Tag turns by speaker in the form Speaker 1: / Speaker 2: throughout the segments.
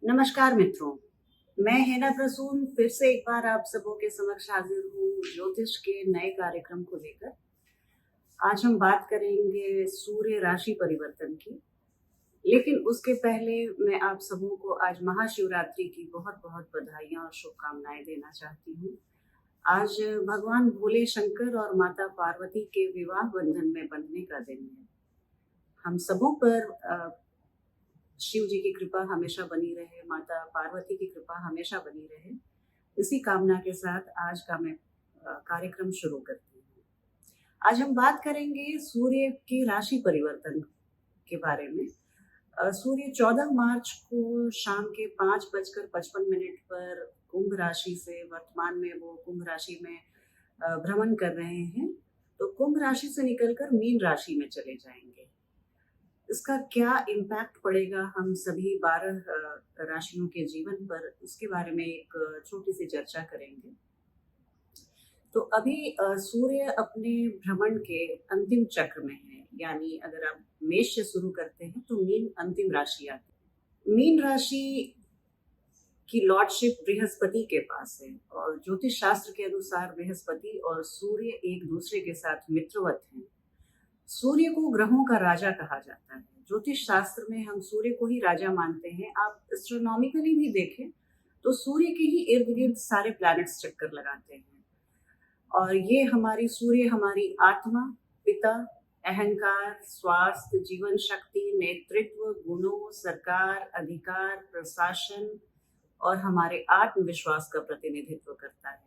Speaker 1: नमस्कार मित्रों, मैं हेना प्रसून फिर से एक बार आप सबों के समक्ष हाजिर हूँ ज्योतिष के नए कार्यक्रम को लेकर। आज हम बात करेंगे सूर्य राशि परिवर्तन की, लेकिन उसके पहले मैं आप सबों को आज महाशिवरात्रि की बहुत बहुत बधाइयाँ और शुभकामनाएं देना चाहती हूँ। आज भगवान भोले शंकर और माता पार्वती के विवाह बंधन में बंधने का दिन है। हम सबों पर शिव जी की कृपा हमेशा बनी रहे, माता पार्वती की कृपा हमेशा बनी रहे। इसी कामना के साथ आज का मैं कार्यक्रम शुरू करती हूँ। आज हम बात करेंगे सूर्य के राशि परिवर्तन के बारे में। सूर्य 14 मार्च को शाम के 5:55 पर कुंभ राशि से वर्तमान में वो कुंभ राशि में भ्रमण कर रहे हैं। तो कुंभ राशि से निकलकर मीन राशि में चले जाएंगे। इसका क्या इम्पैक्ट पड़ेगा हम सभी 12 राशियों के जीवन पर, उसके बारे में एक छोटी सी चर्चा करेंगे। तो अभी सूर्य अपने भ्रमण के अंतिम चक्र में है, यानी अगर आप मेष से शुरू करते हैं तो मीन अंतिम राशि आती है। मीन राशि की लॉर्डशिप बृहस्पति के पास है और ज्योतिष शास्त्र के अनुसार बृहस्पति और सूर्य एक दूसरे के साथ मित्रवत हैं। सूर्य को ग्रहों का राजा कहा जाता है। ज्योतिष शास्त्र में हम सूर्य को ही राजा मानते हैं। आप एस्ट्रोनॉमिकली भी देखें तो सूर्य के ही इर्द गिर्द सारे प्लैनेट्स चक्कर लगाते हैं और ये सूर्य हमारी आत्मा, पिता, अहंकार, स्वास्थ्य, जीवन शक्ति, नेतृत्व, गुणों, सरकार, अधिकार, प्रशासन और हमारे आत्मविश्वास का प्रतिनिधित्व करता है।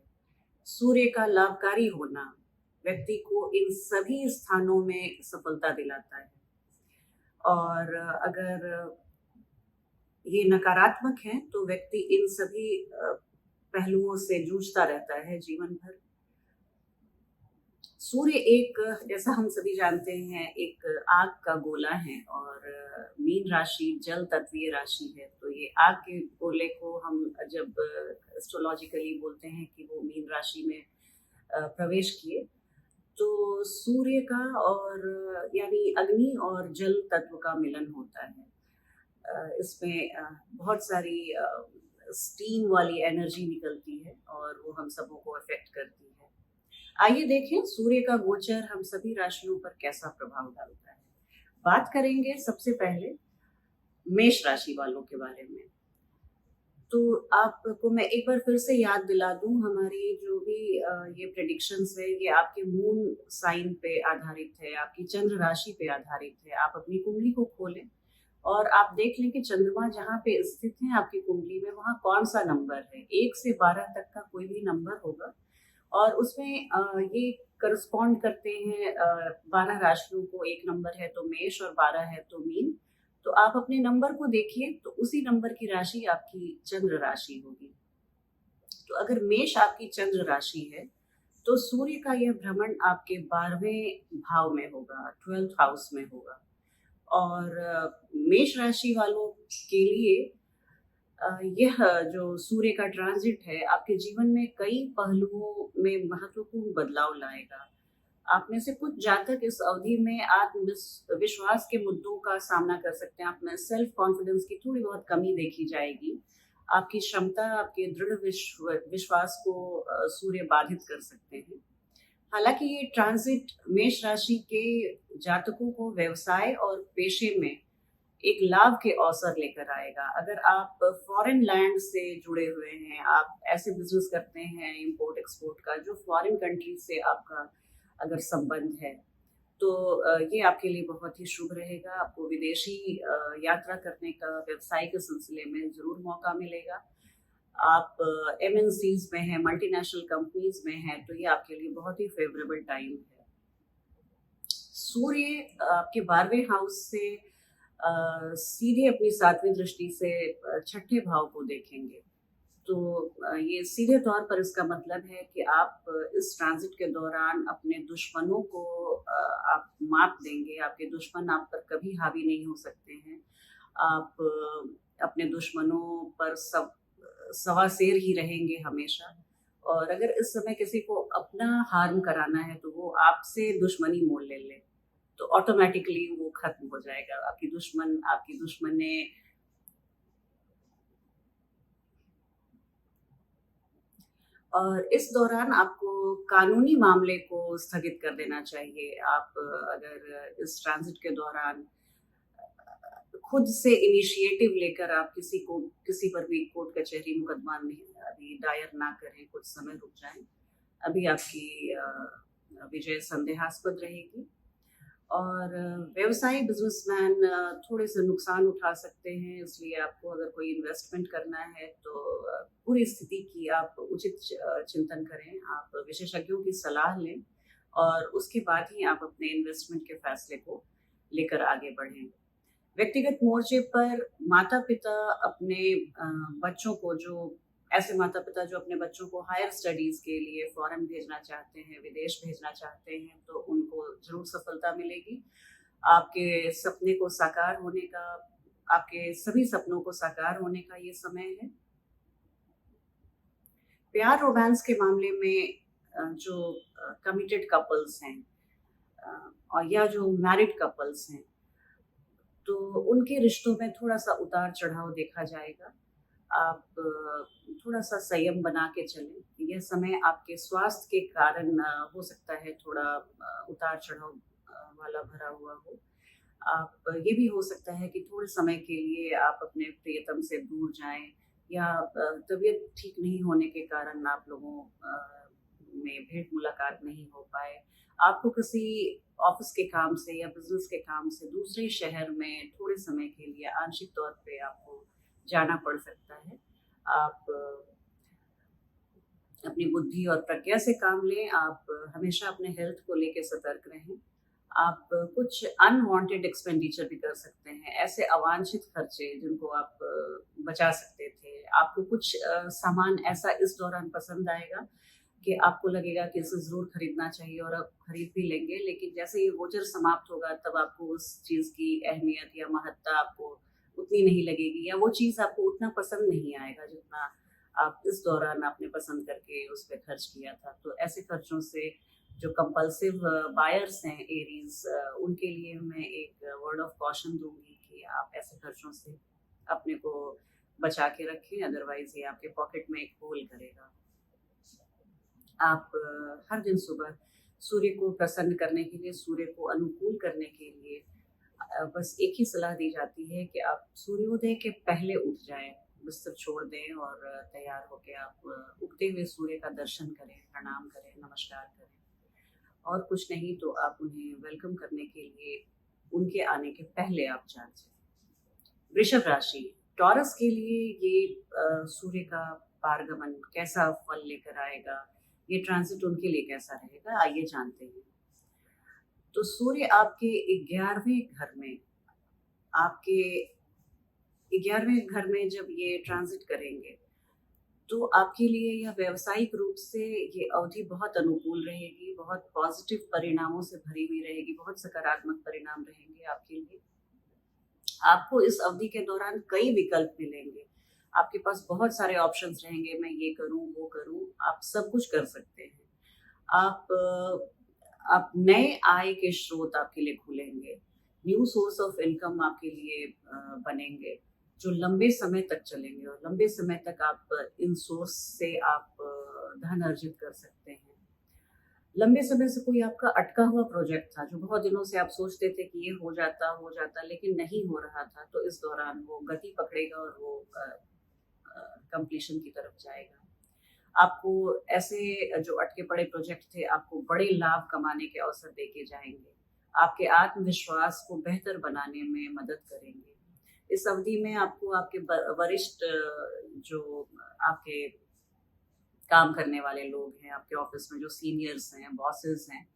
Speaker 1: सूर्य का लाभकारी होना व्यक्ति को इन सभी स्थानों में सफलता दिलाता है और अगर ये नकारात्मक है तो व्यक्ति इन सभी पहलुओं से जूझता रहता है जीवन भर। सूर्य एक, जैसा हम सभी जानते हैं, एक आग का गोला है और मीन राशि जल तत्वीय राशि है। तो ये आग के गोले को हम जब एस्ट्रोलॉजिकली बोलते हैं कि वो मीन राशि में प्रवेश किए, तो सूर्य का और यानी अग्नि और जल तत्व का मिलन होता है। इसमें बहुत सारी स्टीम वाली एनर्जी निकलती है और वो हम सबों को अफेक्ट करती है। आइए देखें सूर्य का गोचर हम सभी राशियों पर कैसा प्रभाव डालता है। बात करेंगे सबसे पहले मेष राशि वालों के बारे में। तो आपको मैं एक बार फिर से याद दिला दूं, हमारी जो भी ये प्रेडिक्शंस है ये आपके मून साइन पे आधारित है, आपकी चंद्र राशि पे आधारित है। आप अपनी कुंडली को खोलें और आप देख लें कि चंद्रमा जहाँ पे स्थित है आपकी कुंडली में, वहाँ कौन सा नंबर है। 1 से 12 तक का कोई भी नंबर होगा और उसमें ये करस्पॉन्ड करते हैं 12 राशियों को। एक नंबर है तो मेष और 12 है तो मीन। तो आप अपने नंबर को देखिए तो उसी नंबर की राशि आपकी चंद्र राशि होगी। तो अगर मेष आपकी चंद्र राशि है तो सूर्य का यह भ्रमण आपके 12वें भाव में होगा, 12th हाउस में होगा। और मेष राशि वालों के लिए यह जो सूर्य का ट्रांजिट है आपके जीवन में कई पहलुओं में महत्वपूर्ण बदलाव लाएगा। आप में से कुछ जातक इस अवधि में आत्मविश्वास के मुद्दों का सामना कर सकते हैं। आप में सेल्फ कॉन्फिडेंस की थोड़ी बहुत कमी देखी जाएगी। आपकी क्षमता, आपके दृढ़ विश्वास को सूर्य बाधित कर सकते हैं। हालांकि ये ट्रांजिट मेष राशि के जातकों को व्यवसाय और पेशे में एक लाभ के अवसर लेकर आएगा। अगर आप फॉरेन लैंड से जुड़े हुए हैं, आप ऐसे बिजनेस करते हैं इंपोर्ट एक्सपोर्ट का जो फॉरेन कंट्री से आपका अगर संबंध है, तो ये आपके लिए बहुत ही शुभ रहेगा। आपको विदेशी यात्रा करने का व्यवसाय के सिलसिले में जरूर मौका मिलेगा। आप एमएनसीज में हैं, मल्टीनेशनल कंपनीज में हैं, तो ये आपके लिए बहुत ही फेवरेबल टाइम है। सूर्य आपके 12वें हाउस से सीधे अपनी 7वीं दृष्टि से छठे भाव को देखेंगे। तो ये सीधे तौर पर इसका मतलब है कि आप इस ट्रांजिट के दौरान अपने दुश्मनों को आप मात देंगे। आपके दुश्मन आप पर कभी हावी नहीं हो सकते हैं। आप अपने दुश्मनों पर सवा शेर ही रहेंगे हमेशा। और अगर इस समय किसी को अपना हार्म कराना है तो वो आपसे दुश्मनी मोल ले तो ऑटोमेटिकली वो खत्म हो जाएगा। आपकी दुश्मन ने और इस दौरान आपको कानूनी मामले को स्थगित कर देना चाहिए। आप अगर इस ट्रांज़िट के दौरान खुद से इनिशिएटिव लेकर आप किसी पर भी कोर्ट कचहरी मुकदमा नहीं अभी दायर ना करें, कुछ समय रुक जाएँ। अभी आपकी विजय संदेहास्पद रहेगी। और व्यवसायी बिजनेसमैन थोड़े से नुकसान उठा सकते हैं, इसलिए आपको अगर कोई इन्वेस्टमेंट करना है तो पूरी स्थिति की आप उचित चिंतन करें, आप विशेषज्ञों की सलाह लें और उसके बाद ही आप अपने इन्वेस्टमेंट के फैसले को लेकर आगे बढ़ें। व्यक्तिगत मोर्चे पर माता-पिता अपने बच्चों को जो ऐसे माता-पिता जो अपने बच्चों को हायर स्टडीज़ के लिए फ़ॉरेन भेजना चाहते हैं, विदेश भेजना चाहते हैं, तो उनको ज़रूर सफलता मिलेगी। आपके सपने को साकार होने का आपके सभी सपनों को साकार होने का ये समय है। प्यार रोमांस के मामले में जो कमिटेड कपल्स हैं और या जो मैरिड कपल्स हैं, तो उनके रिश्तों में थोड़ा-सा उतार-चढ़ाव देखा जाएगा। आप थोड़ा-सा संयम बना के चलें। यह समय आपके स्वास्थ्य के कारण हो सकता है थोड़ा उतार-चढ़ाव वाला भरा हुआ हो। आप ये भी हो सकता है कि थोड़े समय के लिए आप अपने प्रियतम से दूर जाएँ या तबीयत ठीक नहीं होने के कारण आप लोगों में भेंट-मुलाकात नहीं हो पाए। आपको किसी ऑफ़िस के काम से या बिज़नेस के काम से दूसरे शहर में थोड़े समय के लिए आंशिक तौर पे आपको जाना पड़ सकता है। आप अपनी बुद्धि और प्रज्ञा से काम लें, आप हमेशा अपने हेल्थ को लेके सतर्क रहें। आप कुछ अनवांटेड एक्सपेंडिचर भी कर सकते हैं, ऐसे अवांछित खर्चे जिनको आप बचा सकते थे। आपको कुछ सामान ऐसा इस दौरान पसंद आएगा कि आपको लगेगा कि इसे ज़रूर खरीदना चाहिए और आप खरीद भी लेंगे, लेकिन जैसे ये गोचर समाप्त होगा तब आपको उस चीज़ की अहमियत या महत्ता आपको उतनी नहीं लगेगी या वो चीज़ आपको उतना पसंद नहीं आएगा जितना आप इस दौरान आपने पसंद करके उस पे खर्च किया था। तो ऐसे खर्चों से जो कंपल्सिव बायर्स हैं एरीज़ उनके लिए मैं एक वर्ड ऑफ कॉशन दूँगी कि आप ऐसे खर्चों से अपने को बचा के रखें, अदरवाइज़ ये आपके पॉकेट में एक होल करेगा। आप हर दिन सुबह सूर्य को प्रसन्न करने के लिए, सूर्य को अनुकूल करने के लिए बस एक ही सलाह दी जाती है कि आप सूर्योदय के पहले उठ जाएँ, बिस्तर छोड़ दें और तैयार होके आप उगते हुए सूर्य का दर्शन करें, प्रणाम करें, नमस्कार करें। और कुछ नहीं तो आप उन्हें वेलकम करने के लिए उनके आने के पहले आप जाग जाएँ। वृषभ राशि, टॉरस के लिए ये सूर्य का पारगमन कैसा फल लेकर आएगा? ये ट्रांज़िट उनके लिए कैसा रहेगा? आइए जानते हैं। तो सूर्य आपके 11वें घर में आपके 11वें घर में जब ये ट्रांज़िट करेंगे, तो आपके लिए यह व्यावसायिक रूप से ये अवधि बहुत अनुकूल रहेगी, बहुत पॉज़िटिव परिणामों से भरी हुई रहेगी, बहुत सकारात्मक परिणाम रहेंगे आपके लिए। आपको इस अवधि के दौरान कई विकल्प मिलेंगे। आपके पास बहुत सारे ऑप्शंस रहेंगे, मैं ये करूँ, वो करूँ, आप सब कुछ कर सकते हैं। आप नए आय के स्रोत आपके लिए खुलेंगे, न्यू सोर्स ऑफ इनकम आपके लिए बनेंगे, जो लंबे समय तक चलेंगे और लंबे समय तक आप इन सोर्स से आप धन अर्जित कर सकते हैं। लंबे समय से कोई आपका अटका हुआ प्रोजेक्ट था, जो बहुत दिनों से आप सोचते थे कि ये हो जाता, लेकिन नहीं हो रहा था, तो इस दौरान वो गति पकड़ेगा और वो कंप्लीशन की तरफ जाएगा। आपको ऐसे जो अटके पड़े प्रोजेक्ट थे, आपको बड़े लाभ कमाने के अवसर देके जाएँगे। आपके आत्मविश्वास को बेहतर बनाने में मदद करेंगे। इस अवधि में आपको आपके वरिष्ठ जो आपके काम करने वाले लोग हैं, आपके ऑफ़िस में जो सीनियर्स हैं, बॉसेस हैं,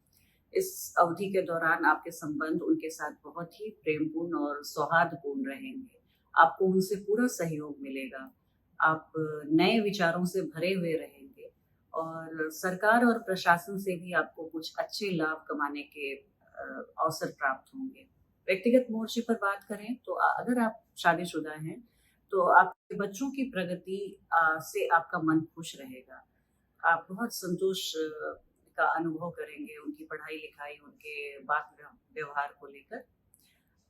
Speaker 1: इस अवधि के दौरान आपके संबंध उनके साथ बहुत ही प्रेमपूर्ण और सौहार्दपूर्ण रहेंगे। आपको उनसे पूरा सहयोग मिलेगा। आप नए विचारों से भरे हुए रहेंगे और सरकार और प्रशासन से भी आपको कुछ अच्छे लाभ कमाने के अवसर प्राप्त होंगे। व्यक्तिगत मोर्चे पर बात करें तो अगर आप शादीशुदा हैं, तो आपके बच्चों की प्रगति से आपका मन खुश रहेगा। आप बहुत संतोष का अनुभव करेंगे उनकी पढ़ाई-लिखाई, उनके बात व्यवहार को लेकर।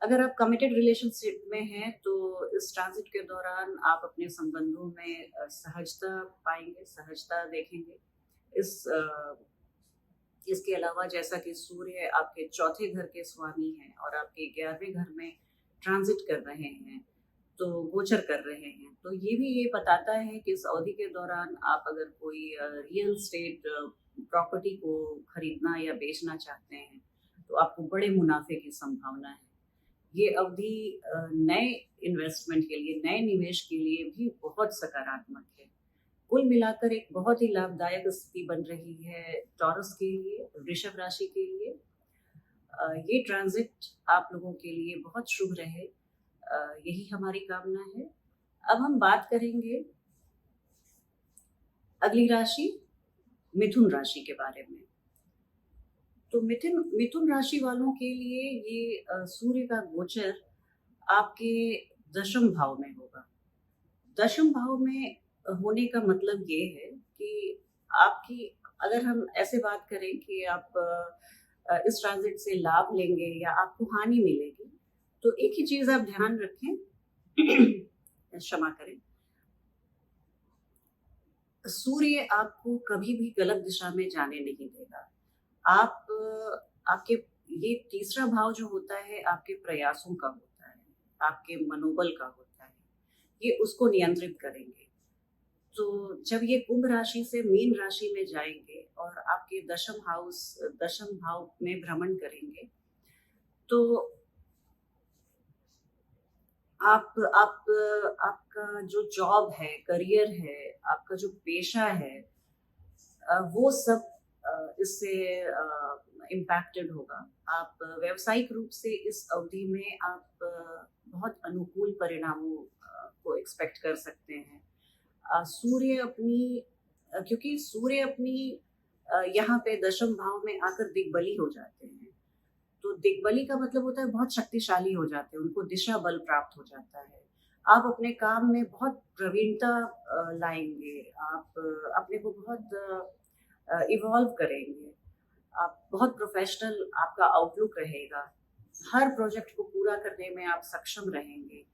Speaker 1: अगर आप कमिटेड रिलेशनशिप में हैं तो इस ट्रांजिट के दौरान आप अपने संबंधों में सहजता पाएंगे, सहजता देखेंगे। इस इसके अलावा जैसा कि सूर्य आपके चौथे घर के स्वामी हैं और आपके 11वें घर में ट्रांजिट कर रहे हैं, तो गोचर कर रहे हैं, तो ये भी ये बताता है कि इस अवधि के दौरान आप अगर कोई रियल स्टेट प्रॉपर्टी को खरीदना या बेचना चाहते हैं, तो आपको बड़े मुनाफे की संभावना है। ये अवधि नए इन्वेस्टमेंट के लिए, नए निवेश के लिए भी बहुत सकारात्मक है। कुल मिलाकर एक बहुत ही लाभदायक स्थिति बन रही है टॉरस के लिए, वृषभ राशि के लिए। ये ट्रांजिट आप लोगों के लिए बहुत शुभ रहे, यही हमारी कामना है। अब हम बात करेंगे अगली राशि मिथुन राशि के बारे में। तो मिथुन मिथुन राशि वालों के लिए ये सूर्य का गोचर आपके दशम भाव में होगा। दशम भाव में होने का मतलब ये है कि आपकी, अगर हम ऐसे बात करें कि आप इस ट्रांजिट से लाभ लेंगे या आपको हानि मिलेगी, तो एक ही चीज आप ध्यान रखें, क्षमा करें, सूर्य आपको कभी भी गलत दिशा में जाने नहीं देगा। आप आपके ये तीसरा भाव जो होता है आपके प्रयासों का होता है, आपके मनोबल का होता है, ये उसको नियंत्रित करेंगे। तो जब ये कुंभ राशि से मीन राशि में जाएंगे और आपके दशम भाव में भ्रमण करेंगे, तो आप आपका जो जॉब है, करियर है, आपका जो पेशा है, वो सब इससे इम्पैक्टेड होगा। आप व्यावसायिक रूप से इस अवधि में आप बहुत अनुकूल परिणामों को एक्सपेक्ट कर सकते हैं। सूर्य अपनी क्योंकि सूर्य अपनी यहाँ पे दशम भाव में आकर दिग्बली हो जाते हैं, तो दिग्बली का मतलब होता है बहुत शक्तिशाली हो जाते हैं, उनको दिशा बल प्राप्त हो जाता है। आप अपने काम में बहुत प्रवीणता लाएंगे, आप अपने को बहुत इवॉल्व करेंगे, आप बहुत प्रोफेशनल आपका आउटलुक रहेगा, हर प्रोजेक्ट को पूरा करने में आप सक्षम रहेंगे।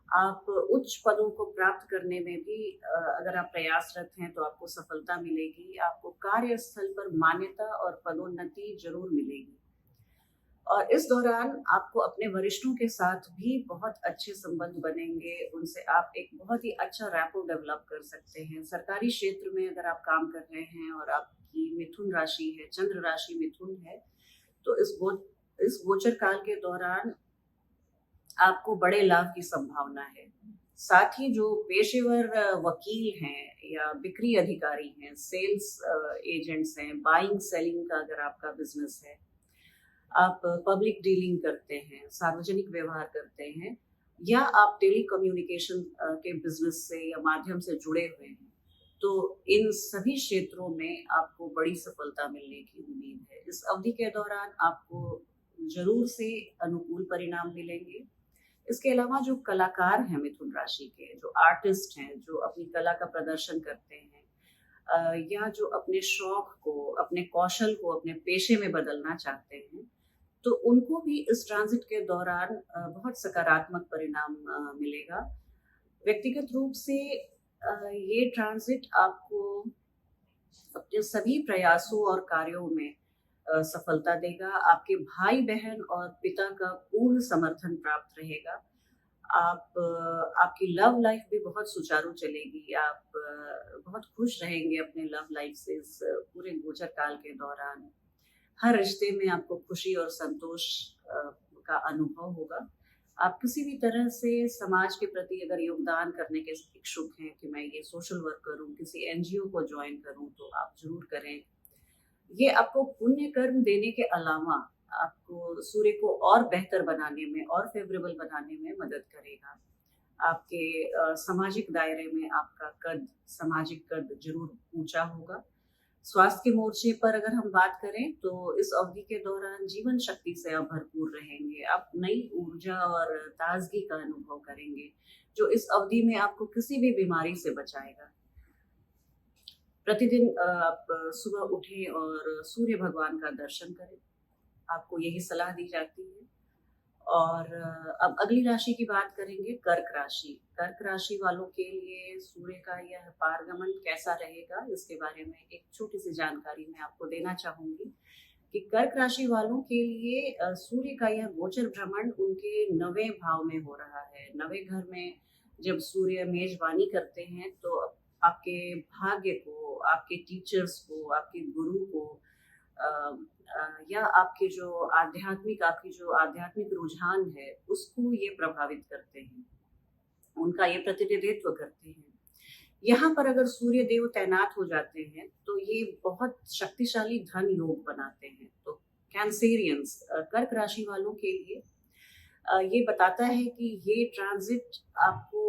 Speaker 1: आप उच्च पदों को प्राप्त करने में भी अगर आप प्रयासरत हैं तो आपको सफलता मिलेगी। आपको कार्यस्थल पर मान्यता और पदोन्नति जरूर मिलेगी। और इस दौरान आपको अपने वरिष्ठों के साथ भी बहुत अच्छे संबंध बनेंगे, उनसे आप एक बहुत ही अच्छा रैपो डेवलप कर सकते हैं। सरकारी क्षेत्र में अगर आप काम कर रहे हैं और आपकी मिथुन राशि है, चंद्र राशि मिथुन है, तो इस गोचर काल के दौरान आपको बड़े लाभ की संभावना है। साथ ही जो पेशेवर वकील हैं या बिक्री अधिकारी हैं, सेल्स एजेंट्स हैं, बाइंग सेलिंग का अगर आपका बिजनेस है, आप पब्लिक डीलिंग करते हैं, सार्वजनिक व्यवहार करते हैं, या आप टेली कम्युनिकेशन के बिजनेस से या माध्यम से जुड़े हुए हैं, तो इन सभी क्षेत्रों में आपको बड़ी सफलता मिलने की उम्मीद है। इस अवधि के दौरान आपको जरूर से अनुकूल परिणाम मिलेंगे। इसके अलावा जो कलाकार हैं मिथुन राशि के, जो आर्टिस्ट हैं, जो अपनी कला का प्रदर्शन करते हैं, या जो अपने शौक को, अपने कौशल को अपने पेशे में बदलना चाहते हैं, तो उनको भी इस ट्रांजिट के दौरान बहुत सकारात्मक परिणाम मिलेगा। व्यक्तिगत रूप से ये ट्रांजिट आपको अपने सभी प्रयासों और कार्यों में सफलता देगा। आपके भाई बहन और पिता का पूर्ण समर्थन प्राप्त रहेगा। आपकी लव लाइफ भी बहुत सुचारू चलेगी। आप बहुत खुश रहेंगे अपने लव लाइफ से इस पूरे गोचर काल के दौरान। हर रिश्ते में आपको खुशी और संतोष का अनुभव होगा। आप किसी भी तरह से समाज के प्रति अगर योगदान करने के इच्छुक हैं कि मैं ये सोशल वर्क करूं, किसी एनजीओ को ज्वाइन करूं, तो आप जरूर करें। ये आपको पुण्य कर्म देने के अलावा आपको सूर्य को और बेहतर बनाने में और फेवरेबल बनाने में मदद करेगा। आपके सामाजिक दायरे में आपका सामाजिक कद जरूर ऊंचा होगा। स्वास्थ्य के मोर्चे पर अगर हम बात करें तो इस अवधि के दौरान जीवन शक्ति से आप भरपूर रहेंगे। आप नई ऊर्जा और ताजगी का अनुभव करेंगे, जो इस अवधि में आपको किसी भी बीमारी से बचाएगा। प्रतिदिन आप सुबह उठें और सूर्य भगवान का दर्शन करें, आपको यही सलाह दी जाती है। और अब अगली राशि की बात करेंगे, कर्क राशि। कर्क राशि वालों के लिए सूर्य का यह पारगमन कैसा रहेगा, इसके बारे में एक छोटी सी जानकारी मैं आपको देना चाहूंगी कि कर्क राशि वालों के लिए सूर्य का यह गोचर भ्रमण उनके 9वें भाव में हो रहा है। 9वें घर में जब सूर्य मेजबानी करते हैं तो आपके भाग्य को, आपके टीचर्स को, आपके गुरु को या आपकी जो आध्यात्मिक रुझान है उसको ये प्रभावित करते हैं, उनका ये प्रतिनिधित्व करते हैं। यहाँ पर अगर सूर्य देव तैनात हो जाते हैं तो ये बहुत शक्तिशाली धन योग बनाते हैं। तो कैंसेरियंस, कर्क राशि वालों के लिए ये बताता है कि ये ट्रांजिट आपको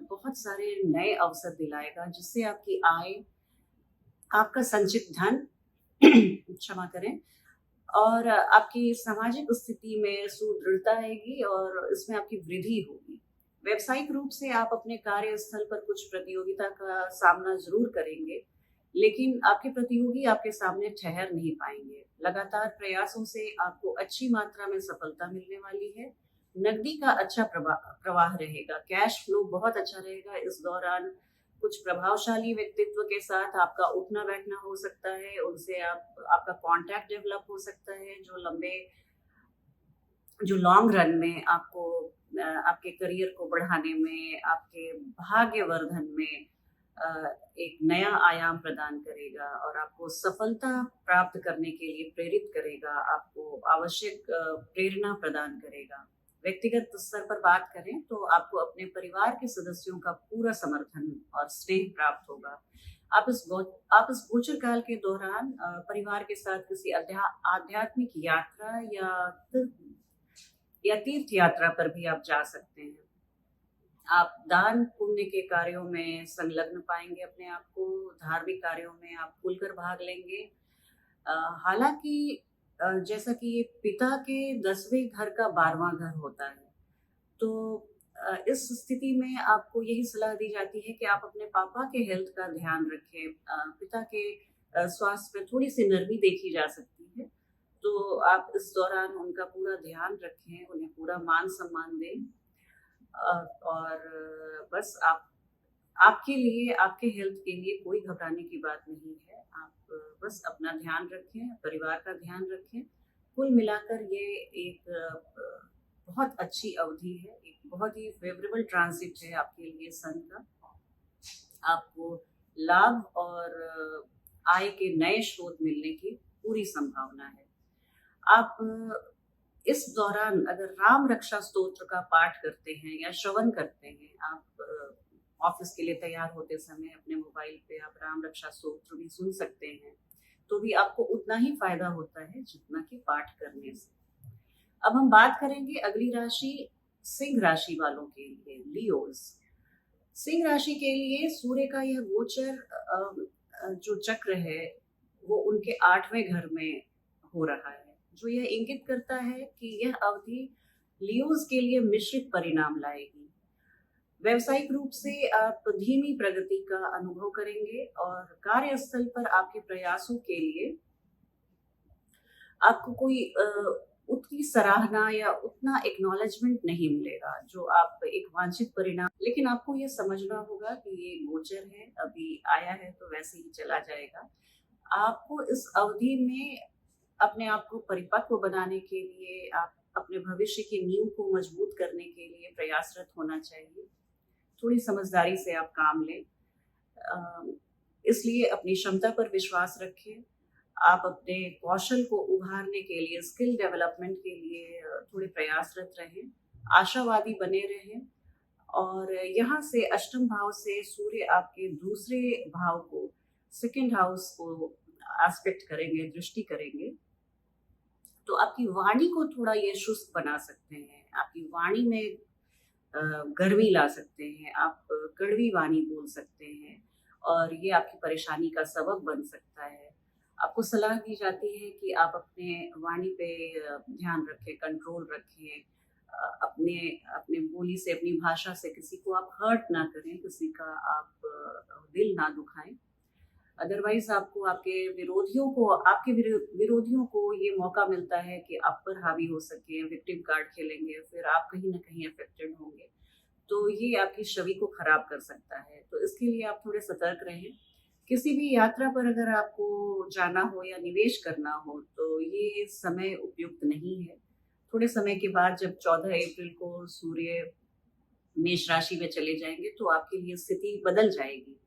Speaker 1: बहुत सारे नए अवसर दिलाएगा, जिससे आपकी आय, आपका संचित धन क्षमा करें, और आपकी सामाजिक स्थिति में सुदृढ़ता आएगी और इसमें आपकी वृद्धि होगी। व्यावसायिक रूप से आप अपने कार्यस्थल पर कुछ प्रतियोगिता का सामना जरूर करेंगे, लेकिन आपके प्रतियोगी आपके सामने ठहर नहीं पाएंगे। लगातार प्रयासों से आपको अच्छी मात्रा में सफलता मिलने वाली है। नकदी का अच्छा प्रवाह रहेगा, कैश फ्लो बहुत अच्छा रहेगा। इस दौरान कुछ प्रभावशाली व्यक्तित्व के साथ आपका उठना बैठना हो सकता है, उनसे आपका कांटेक्ट डेवलप हो सकता है, जो लॉन्ग रन में आपको आपके करियर को बढ़ाने में, आपके भाग्यवर्धन में एक नया आयाम प्रदान करेगा और आपको सफलता प्राप्त करने के लिए प्रेरित करेगा, आपको आवश्यक प्रेरणा प्रदान करेगा। व्यक्तिगत स्तर पर बात करें तो आपको अपने परिवार के सदस्यों का पूरा समर्थन और स्नेह प्राप्त होगा। आप इस गोचर काल के दौरान परिवार के साथ किसी आध्यात्मिक यात्रा या तीर्थ यात्रा पर भी आप जा सकते हैं। आप दान पुण्य के कार्यों में संलग्न पाएंगे अपने आप को, धार्मिक कार्यों में आप खुलकर भाग लेंगे। हालांकि जैसा कि ये पिता के 10वें घर का 12वां घर होता है, तो इस स्थिति में आपको यही सलाह दी जाती है कि आप अपने पापा के हेल्थ का ध्यान रखें। पिता के स्वास्थ्य में थोड़ी सी नरमी देखी जा सकती है, तो आप इस दौरान उनका पूरा ध्यान रखें, उन्हें पूरा मान सम्मान दें। और बस आपके लिए, आपके हेल्थ के लिए कोई घबराने की बात नहीं है। आप बस अपना ध्यान रखें, परिवार का ध्यान रखें। कुल मिलाकर ये एक बहुत अच्छी अवधि है, एक बहुत ही फेवरेबल ट्रांजिट है आपके लिए सन का। आपको लाभ और आय के नए स्रोत मिलने की पूरी संभावना है। आप इस दौरान अगर राम रक्षा स्तोत्र का पाठ करते हैं या श्रवण करते हैं, आप ऑफिस के लिए तैयार होते समय अपने मोबाइल पे आप राम रक्षा स्तोत्र भी सुन सकते हैं, तो भी आपको उतना ही फायदा होता है जितना कि पाठ करने से। अब हम बात करेंगे अगली राशि, सिंह राशि वालों के लिए, लियोज। सिंह राशि के लिए सूर्य का यह गोचर जो चक्र है वो उनके 8वें घर में हो रहा है, जो यह इंगित करता है कि यह अवधि लियोज के लिए मिश्रित परिणाम लाएगी। व्यवसायिक रूप से आप धीमी प्रगति का अनुभव करेंगे और कार्यस्थल पर आपके प्रयासों के लिए आपको कोई उतनी सराहना या उतना एक्नॉलेजमेंट नहीं मिलेगा जो आप एक वांछित परिणाम। लेकिन आपको ये समझना होगा कि ये गोचर है, अभी आया है तो वैसे ही चला जाएगा। आपको इस अवधि में अपने आप को परिपक्व बनाने के लिए, आप अपने भविष्य की नींव को मजबूत करने के लिए प्रयासरत होना चाहिए। थोड़ी समझदारी से आप काम लें, इसलिए अपनी क्षमता पर विश्वास रखें। आप अपने कौशल को उभारने के लिए, स्किल डेवलपमेंट के लिए थोड़े प्रयासरत रहें, आशावादी बने रहें। और यहाँ से अष्टम भाव से सूर्य आपके दूसरे भाव को, सेकंड हाउस को एस्पेक्ट करेंगे, दृष्टि करेंगे, तो आपकी वाणी को थोड़ा ये सुस्त बना सकते हैं, आपकी वाणी में गर्मी ला सकते हैं, आप कड़वी वाणी बोल सकते हैं और ये आपकी परेशानी का सबब बन सकता है। आपको सलाह दी जाती है कि आप अपने वाणी पे ध्यान रखें, कंट्रोल रखें, अपने अपने बोली से, अपनी भाषा से किसी को आप हर्ट ना करें, किसी का आप दिल ना दुखाएं। अदरवाइज आपको आपके विरोधियों को ये मौका मिलता है कि आप पर हावी हो सके, विक्टिम कार्ड खेलेंगे, फिर आप कहीं ना कहीं अफेक्टेड होंगे। तो ये आपकी छवि को खराब कर सकता है। तो इसके लिए आप थोड़े सतर्क रहें। किसी भी यात्रा पर अगर आपको जाना हो या निवेश करना हो तो ये समय उपयुक्त नहीं है। थोड़े समय के बाद जब 14 अप्रैल को सूर्य मेष राशि में चले जाएंगे तो आपके लिए स्थिति बदल जाएगी।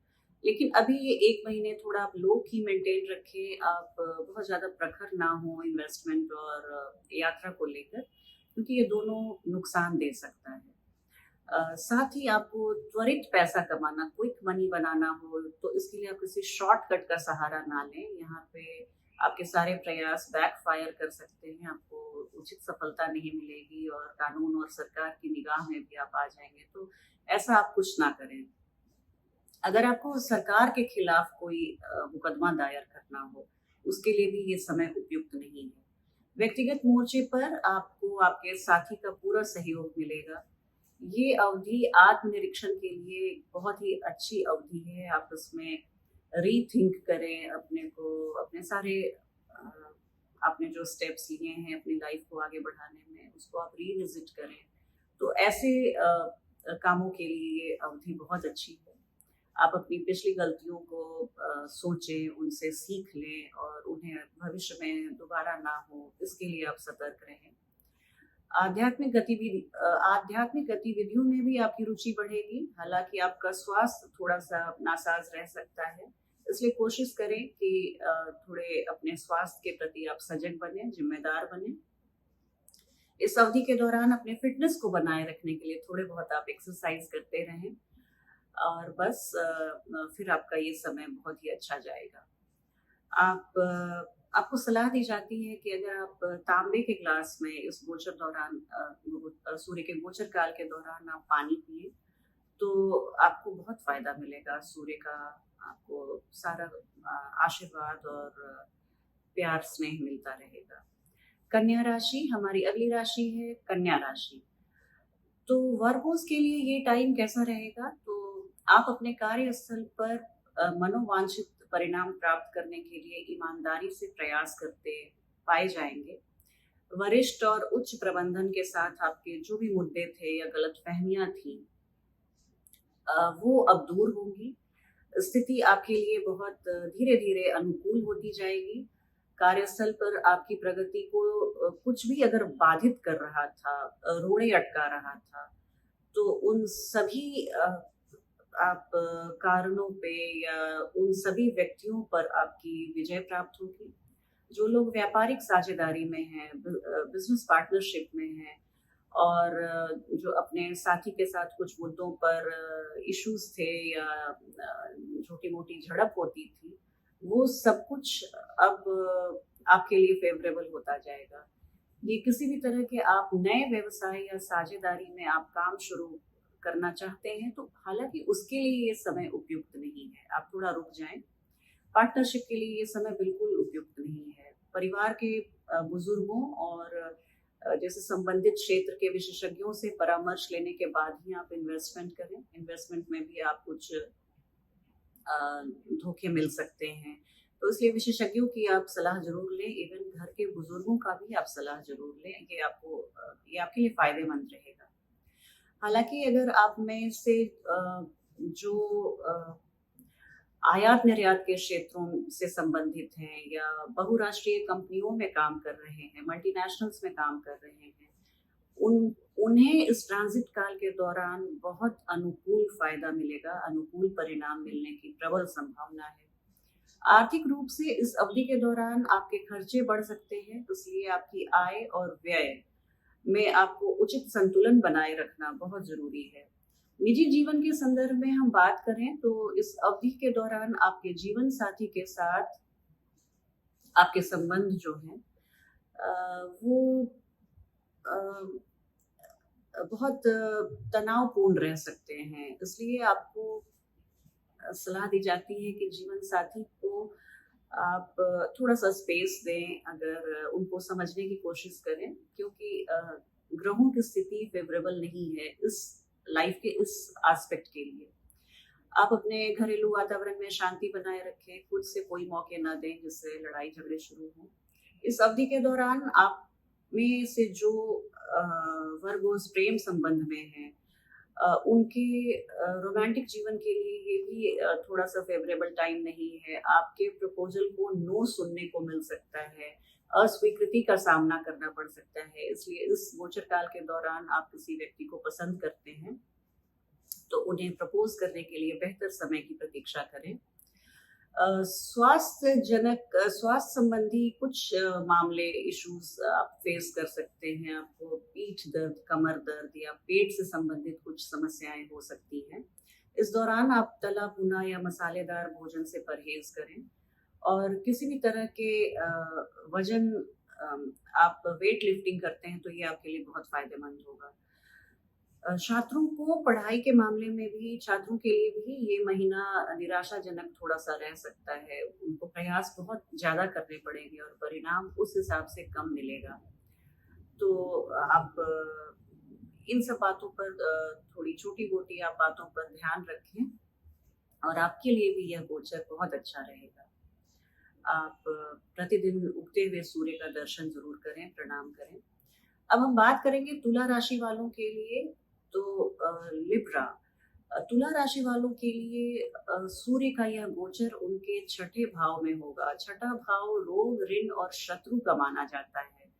Speaker 1: लेकिन अभी ये 1 महीने थोड़ा आप लो की मेंटेन रखें, आप बहुत ज़्यादा प्रखर ना हो इन्वेस्टमेंट और यात्रा को लेकर, क्योंकि ये दोनों नुकसान दे सकता है। साथ ही आपको त्वरित पैसा कमाना, क्विक मनी बनाना हो तो इसके लिए आप किसी शॉर्टकट का सहारा ना लें। यहाँ पे आपके सारे प्रयास बैकफायर कर सकते हैं, आपको उचित सफलता नहीं मिलेगी और कानून और सरकार की निगाह में भी आप आ जाएंगे। तो ऐसा आप कुछ ना करें। अगर आपको सरकार के खिलाफ कोई मुकदमा दायर करना हो, उसके लिए भी ये समय उपयुक्त नहीं है। व्यक्तिगत मोर्चे पर आपको आपके साथी का पूरा सहयोग मिलेगा। ये अवधि आत्मनिरीक्षण के लिए बहुत ही अच्छी अवधि है। आप उसमें रीथिंक करें अपने को, अपने सारे अ, आपने जो स्टेप्स लिए हैं अपनी लाइफ को आगे बढ़ाने में, उसको आप रिविजिट करें। तो ऐसे कामों के लिए ये अवधि बहुत अच्छी है। आप अपनी पिछली गलतियों को सोचें, उनसे सीख लें और उन्हें भविष्य में दोबारा ना हो, इसके लिए आप सतर्क रहें। आध्यात्मिक गतिविधियों में भी आपकी रुचि बढ़ेगी। हालांकि आपका स्वास्थ्य थोड़ा सा नासाज रह सकता है, इसलिए कोशिश करें कि थोड़े अपने स्वास्थ्य के प्रति आप सजग बने, जिम्मेदार बने। इस अवधि के दौरान अपने फिटनेस को बनाए रखने के लिए थोड़े बहुत आप एक्सरसाइज करते रहें और बस फिर आपका ये समय बहुत ही अच्छा जाएगा। आपको सलाह दी जाती है कि अगर आप तांबे के ग्लास में इस गोचर दौरान सूर्य के गोचर काल के दौरान आप पानी पिए तो आपको बहुत फायदा मिलेगा। सूर्य का आपको सारा आशीर्वाद और प्यार स्नेह मिलता रहेगा। कन्या राशि हमारी अगली राशि है, कन्या राशि। तो वर्गोस के लिए ये टाइम कैसा रहेगा? तो आप अपने कार्यस्थल पर मनोवांछित परिणाम प्राप्त करने के लिए ईमानदारी से प्रयास करते पाए जाएंगे। वरिष्ठ और उच्च प्रबंधन के साथ आपके जो भी मुद्दे थे या गलतफहमियां थी वो अब दूर होंगी। स्थिति आपके लिए बहुत धीरे धीरे अनुकूल होती जाएगी। कार्यस्थल पर आपकी प्रगति को कुछ भी अगर बाधित कर रहा था, रोड़े अटका रहा था, तो उन सभी आप कारणों पे या उन सभी व्यक्तियों पर आपकी विजय प्राप्त होगी। जो लोग व्यापारिक साझेदारी में हैं, बिजनेस पार्टनरशिप में हैं और जो अपने साथी के साथ कुछ मुद्दों पर इश्यूज थे या छोटी मोटी झड़प होती थी, वो सब कुछ अब आपके लिए फेवरेबल होता जाएगा। ये किसी भी तरह के आप नए व्यवसाय या साझेदारी में आप काम शुरू करना चाहते हैं तो हालांकि उसके लिए ये समय उपयुक्त नहीं है, आप थोड़ा रुक जाएं। पार्टनरशिप के लिए ये समय बिल्कुल उपयुक्त नहीं है। परिवार के बुजुर्गों और जैसे संबंधित क्षेत्र के विशेषज्ञों से परामर्श लेने के बाद ही आप इन्वेस्टमेंट करें। इन्वेस्टमेंट में भी आप कुछ धोखे मिल सकते हैं, तो इसलिए विशेषज्ञों की आप सलाह जरूर लें। इवन घर के बुजुर्गों का भी आप सलाह जरूर लें, ये आपके लिए फायदेमंद रहेगा। हालांकि अगर आप में से जो आयात निर्यात के क्षेत्रों से संबंधित हैं या बहुराष्ट्रीय कंपनियों में काम कर रहे हैं, मल्टीनेशनल्स में काम कर रहे हैं, उन्हें इस ट्रांजिट काल के दौरान बहुत अनुकूल फायदा मिलेगा, अनुकूल परिणाम मिलने की प्रबल संभावना है। आर्थिक रूप से इस अवधि के दौरान आपके खर्चे बढ़ सकते हैं, इसलिए आपकी आय और व्यय में आपको उचित संतुलन बनाए रखना बहुत जरूरी है। निजी जीवन के संदर्भ में हम बात करें तो इस अवधि के दौरान आपके जीवन साथी के साथ आपके संबंध जो हैं वो बहुत तनावपूर्ण रह सकते हैं। इसलिए आपको सलाह दी जाती है कि जीवन साथी को आप थोड़ा सा स्पेस दें, अगर उनको समझने की कोशिश करें, क्योंकि ग्रहों की स्थिति फेवरेबल नहीं है इस लाइफ के इस एस्पेक्ट के लिए। आप अपने घरेलू वातावरण में शांति बनाए रखें, खुद से कोई मौके ना दें जिससे लड़ाई झगड़े शुरू हों। इस अवधि के दौरान आप में से जो वर्ग उस प्रेम संबंध में हैं, उनके रोमांटिक जीवन के लिए ये भी थोड़ा-सा फ़ेवरेबल टाइम नहीं है। आपके प्रपोज़ल को नो सुनने को मिल सकता है, अस्वीकृति का सामना करना पड़ सकता है। इसलिए इस गोचर काल के दौरान आप किसी व्यक्ति को पसंद करते हैं, तो उन्हें प्रपोज़ करने के लिए बेहतर समय की प्रतीक्षा करें। स्वास्थ्य संबंधी कुछ मामले इश्यूज आप फेस कर सकते हैं। आपको पीठ दर्द, कमर दर्द या पेट से संबंधित कुछ समस्याएं हो सकती हैं। इस दौरान आप तला भुना या मसालेदार भोजन से परहेज करें और किसी भी तरह के वजन आप वेट लिफ्टिंग करते हैं तो ये आपके लिए बहुत फायदेमंद होगा। छात्रों को पढ़ाई के मामले में भी छात्रों के लिए भी ये महीना निराशाजनक थोड़ा-सा रह सकता है। उनको प्रयास बहुत ज़्यादा करने पड़ेंगे और परिणाम उस हिसाब से कम मिलेगा। तो आप इन सब बातों पर थोड़ी छोटी-मोटी आप बातों पर ध्यान रखें और आपके लिए भी यह गोचर बहुत अच्छा रहेगा। आप प्रतिदिन उगते हुए सूर्य का दर्शन ज़रूर करें, प्रणाम करें। अब हम बात करेंगे तुला राशि वालों के लिए। तो लिब्रा, तुला राशि वालों के लिए सूर्य का यह गोचर उनके छठे भाव में होगा। छठा भाव रोग, ऋण और शत्रु का माना जाता है।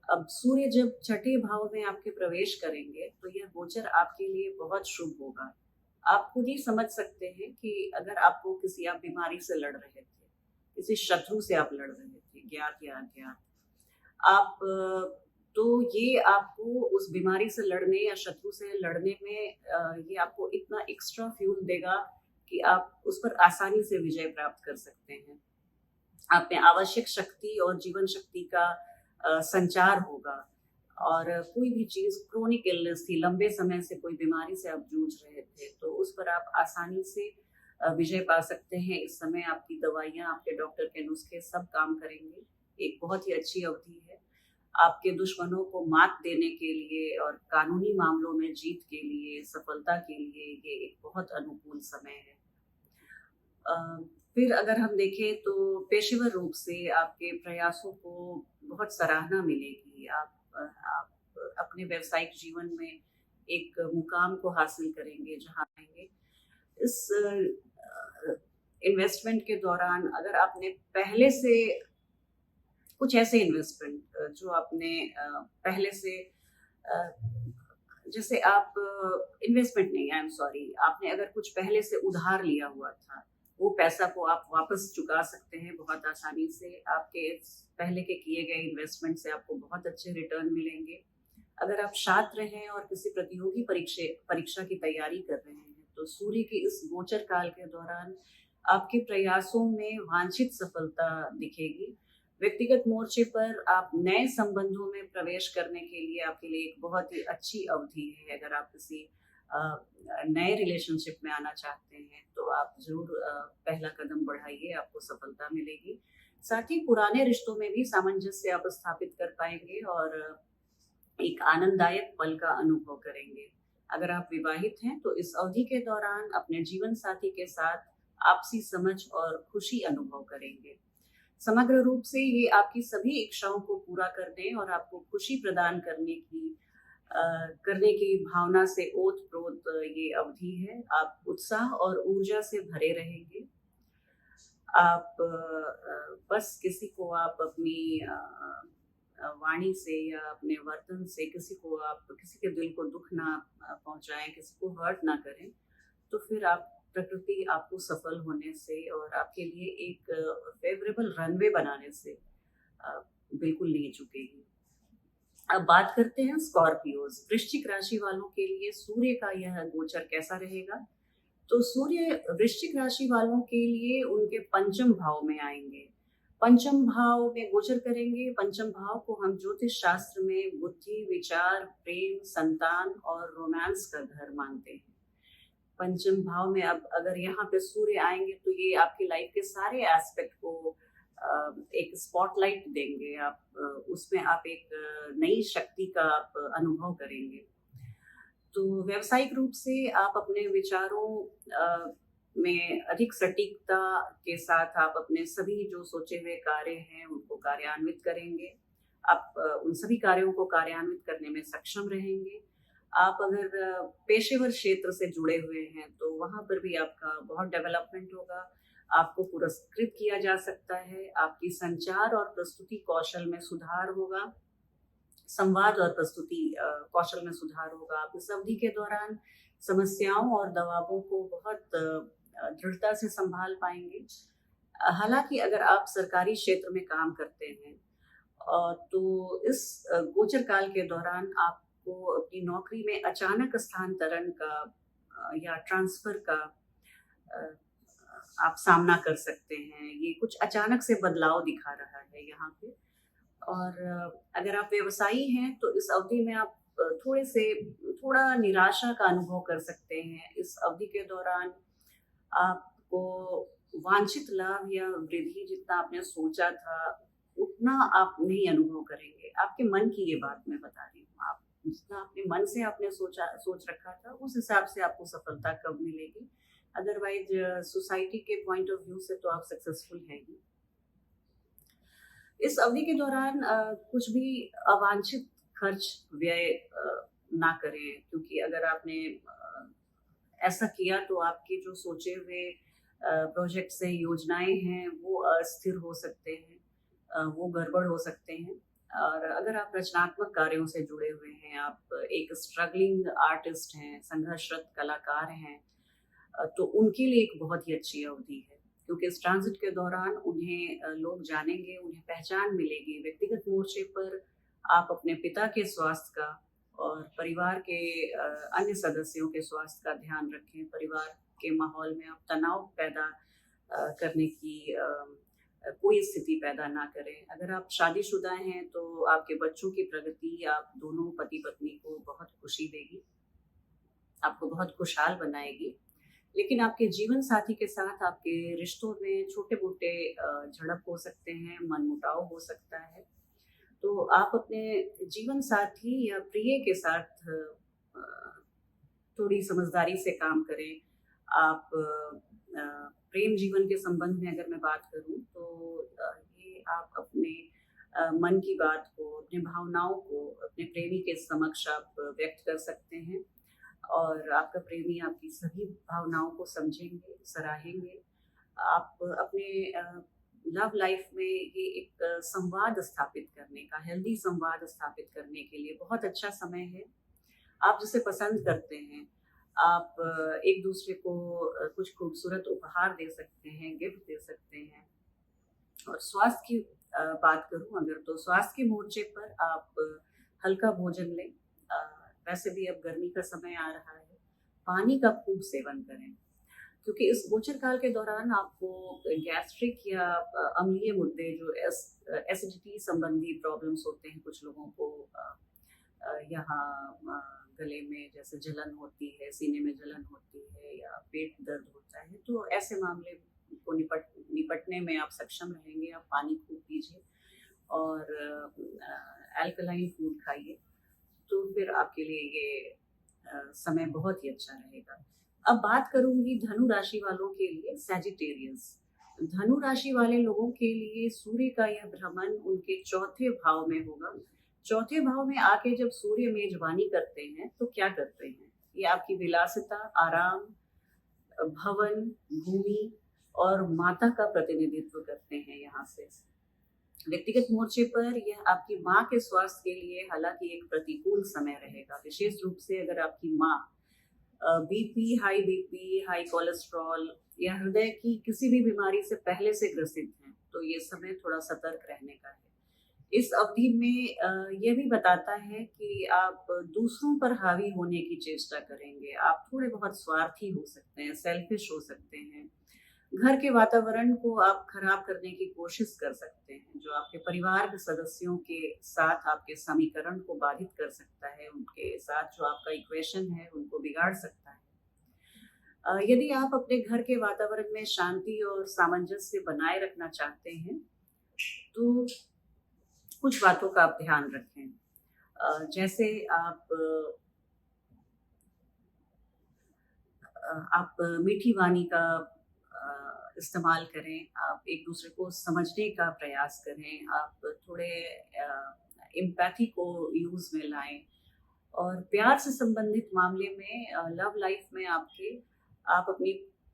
Speaker 1: अब सूर्य जब छठे भाव में आपके प्रवेश करेंगे तो यह गोचर आपके लिए बहुत शुभ होगा। आप खुद ही समझ सकते हैं कि अगर आपको किसी आप बीमारी से लड़ रहे थे, किसी शत्रु से आप लड़ रहे थे, ज्ञात या अज्ञात, आप तो ये आपको उस बीमारी से लड़ने या शत्रु से लड़ने में ये आपको इतना एक्स्ट्रा फ्यूल देगा कि आप उस पर आसानी से विजय प्राप्त कर सकते हैं। आप में आवश्यक शक्ति और जीवन शक्ति का संचार होगा और कोई भी चीज़ क्रोनिक इलनेस थी, लंबे समय से कोई बीमारी से आप जूझ रहे थे, तो उस पर आप आसानी से विजय पा सकते हैं। इस समय आपकी दवाइयाँ, आपके डॉक्टर के नुस्खे सब काम करेंगे। एक बहुत ही अच्छी अवधि है। आपके दुश्मनों को मात देने के लिए और कानूनी मामलों में जीत के लिए, सफलता के लिए ये एक बहुत अनुकूल समय है। फिर अगर हम देखें तो पेशेवर रूप से आपके प्रयासों को बहुत सराहना मिलेगी। आप अपने व्यावसायिक जीवन में एक मुकाम को हासिल करेंगे जहाँ आएंगे। इस इन्वेस्टमेंट के दौरान अगर आपने पहले से कुछ ऐसे इन्वेस्टमेंट जो आपने पहले से जैसे आप इन्वेस्टमेंट नहीं, आई एम सॉरी, आपने अगर कुछ पहले से उधार लिया हुआ था, वो पैसा को आप वापस चुका सकते हैं बहुत आसानी से। आपके पहले के किए गए इन्वेस्टमेंट से आपको बहुत अच्छे रिटर्न मिलेंगे। अगर आप छात्र हैं और किसी प्रतियोगी परीक्षा की तैयारी कर रहे हैं तो सूर्य के इस गोचर काल के दौरान आपके प्रयासों में वांछित सफलता दिखेगी। व्यक्तिगत मोर्चे पर आप नए संबंधों में प्रवेश करने के लिए आपके लिए एक बहुत ही अच्छी अवधि है। अगर आप किसी नए रिलेशनशिप में आना चाहते हैं तो आप जरूर पहला कदम बढ़ाइए, आपको सफलता मिलेगी। साथ ही पुराने रिश्तों में भी सामंजस्य आप स्थापित कर पाएंगे और एक आनंददायक पल का अनुभव करेंगे। अगर आप विवाहित हैं तो इस अवधि के दौरान अपने जीवन साथी के साथ आपसी समझ और खुशी अनुभव करेंगे। समग्र रूप से ये आपकी सभी इच्छाओं को पूरा करने और आपको खुशी प्रदान करने की भावना से ओत-प्रोत ये अवधि है। आप उत्साह और ऊर्जा से भरे रहेंगे। आप बस किसी को आप अपनी वाणी से या अपने वर्तन से किसी के दिल को दुख ना पहुंचाएं, किसी को हर्ट ना करें, तो फिर आप प्रकृति आपको सफल होने से और आपके लिए एक फेवरेबल रनवे बनाने से बिल्कुल नहीं चुकेगी। अब बात करते हैं स्कॉर्पियोज। वृश्चिक राशि वालों के लिए सूर्य का यह गोचर कैसा रहेगा? तो सूर्य वृश्चिक राशि वालों के लिए उनके पंचम भाव में आएंगे। पंचम भाव में गोचर करेंगे। पंचम भाव को हम ज्योतिष शास्त्र में बुद्धि, विचार, प्रेम, संतान और रोमांस का घर मानते हैं। पंचम भाव में अब अगर यहाँ पे सूर्य आएंगे तो ये आपकी लाइफ के सारे एस्पेक्ट को एक स्पॉटलाइट देंगे। आप उसमें आप एक नई शक्ति का आप अनुभव करेंगे। तो व्यावसायिक रूप से आप अपने विचारों में अधिक सटीकता के साथ आप अपने सभी जो सोचे हुए कार्य हैं उनको कार्यान्वित करेंगे। आप उन सभी कार्यों को कार्यान्वित करने में सक्षम रहेंगे। आप अगर पेशेवर क्षेत्र से जुड़े हुए हैं तो वहाँ पर भी आपका बहुत डेवलपमेंट होगा। आपको पुरस्कृत किया जा सकता है। आपकी संचार और प्रस्तुति कौशल में सुधार होगा। संवाद और प्रस्तुति कौशल में सुधार होगा। आप इस अवधि के दौरान समस्याओं और दबावों को बहुत दृढ़ता से संभाल पाएंगे। हालांकि अगर आप सरकारी क्षेत्र में काम करते हैं तो इस गोचर काल के दौरान आपको अपनी नौकरी में अचानक स्थानांतरण का या ट्रांसफर का अ, आप सामना कर सकते हैं। ये कुछ अचानक से बदलाव दिखा रहा है यहाँ पे। और अगर आप व्यवसायी हैं तो इस अवधि में आप थोड़ा निराशा का अनुभव कर सकते हैं। इस अवधि के दौरान आपको वांछित लाभ या वृद्धि जितना आपने सोचा था उतना आप नहीं अनुभव करेंगे। आपके मन की ये बात मैं बता रही हूँ। आप जितना अपने मन से आपने सोच रखा था उस हिसाब से आपको सफलता कब मिलेगी। अदरवाइज सोसाइटी के पॉइंट ऑफ व्यू से तो आप सक्सेसफुल हैं ही। इस अवधि के दौरान कुछ भी अवांछित खर्च व्यय ना करें, क्योंकि अगर आपने ऐसा किया तो आपके जो सोचे हुए प्रोजेक्ट्स हैं, योजनाएं हैं, वो अस्थिर हो सकते हैं, वो गड़बड़ हो सकते हैं। और अगर आप रचनात्मक कार्यों से जुड़े हुए हैं, आप एक स्ट्रगलिंग आर्टिस्ट हैं, संघर्षरत कलाकार हैं, तो उनके लिए एक बहुत ही अच्छी अवधि है, क्योंकि इस ट्रांजिट के दौरान उन्हें लोग जानेंगे, उन्हें पहचान मिलेगी। व्यक्तिगत मोर्चे पर आप अपने पिता के स्वास्थ्य का और परिवार के अन्य सदस्यों के स्वास्थ्य का ध्यान रखें। परिवार के माहौल में आप तनाव पैदा करने की कोई स्थिति पैदा ना करें। अगर आप शादीशुदा हैं तो आपके बच्चों की प्रगति आप दोनों पति पत्नी को बहुत खुशी देगी, आपको बहुत खुशहाल बनाएगी। लेकिन आपके जीवन साथी के साथ आपके रिश्तों में छोटे-मोटे झड़प हो सकते हैं, मनमुटाव हो सकता है। तो आप अपने जीवन साथी या प्रिय के साथ थोड़ी समझदारी से काम करें। आप प्रेम जीवन के संबंध में अगर मैं बात करूँ तो ये आप अपने मन की बात को, अपनी भावनाओं को अपने प्रेमी के समक्ष आप व्यक्त कर सकते हैं और आपका प्रेमी आपकी सभी भावनाओं को समझेंगे, सराहेंगे। आप अपने लव लाइफ में ये एक संवाद स्थापित करने का, हेल्दी संवाद स्थापित करने के लिए बहुत अच्छा समय है। आप जिसे पसंद करते हैं, आप एक दूसरे को कुछ खूबसूरत उपहार दे सकते हैं, गिफ्ट दे सकते हैं। और स्वास्थ्य की बात करूं अगर, तो स्वास्थ्य के मोर्चे पर आप हल्का भोजन लें। वैसे भी अब गर्मी का समय आ रहा है, पानी का खूब सेवन करें, क्योंकि इस गोचर काल के दौरान आपको गैस्ट्रिक या अम्लीय मुद्दे, जो एसिडिटी संबंधी प्रॉब्लम्स होते हैं, कुछ लोगों को यहाँ गले में जैसे जलन होती है, सीने में जलन होती है या पेट दर्द होता है, तो ऐसे मामले को निपटने में आप सक्षम रहेंगे। आप पानी खूब पीजिए और अल्कलाइन फूड खाइए, तो फिर आपके लिए ये समय बहुत ही अच्छा रहेगा। अब बात करूंगी धनु राशि वालों के लिए, सैजिटेरियस। धनु राशि वाले लोगों के लिए सूर्य का यह भ्रमण उनके चौथे भाव में होगा। चौथे भाव में आके जब सूर्य मेजबानी करते हैं तो क्या करते हैं? ये आपकी विलासिता, आराम, भवन, भूमि और माता का प्रतिनिधित्व करते हैं। यहाँ से व्यक्तिगत मोर्चे पर यह आपकी माँ के स्वास्थ्य के लिए हालांकि एक प्रतिकूल समय रहेगा, विशेष रूप से अगर आपकी माँ बीपी, हाई कोलेस्ट्रॉल या हृदय की किसी भी बीमारी से पहले से ग्रसित हैं, तो ये समय थोड़ा सतर्क रहने का है। इस अवधि में यह भी बताता है कि आप दूसरों पर हावी होने की चेष्टा करेंगे। आप थोड़े बहुत स्वार्थी हो सकते हैं, सेल्फिश हो सकते हैं। घर के वातावरण को आप खराब करने की कोशिश कर सकते हैं, जो आपके परिवार के सदस्यों के साथ आपके समीकरण को बाधित कर सकता है, उनके साथ जो आपका इक्वेशन है उनको बिगाड़ सकता है। यदि आप अपने घर के वातावरण में शांति और सामंजस्य बनाए रखना चाहते हैं तो कुछ बातों का आप ध्यान रखें। जैसे आप आप मीठी वाणी का इस्तेमाल करें, आप एक दूसरे को समझने का प्रयास करें, आप थोड़े एम्पैथी को यूज़ में लाएँ और प्यार से संबंधित मामले में लव लाइफ में आप अपनी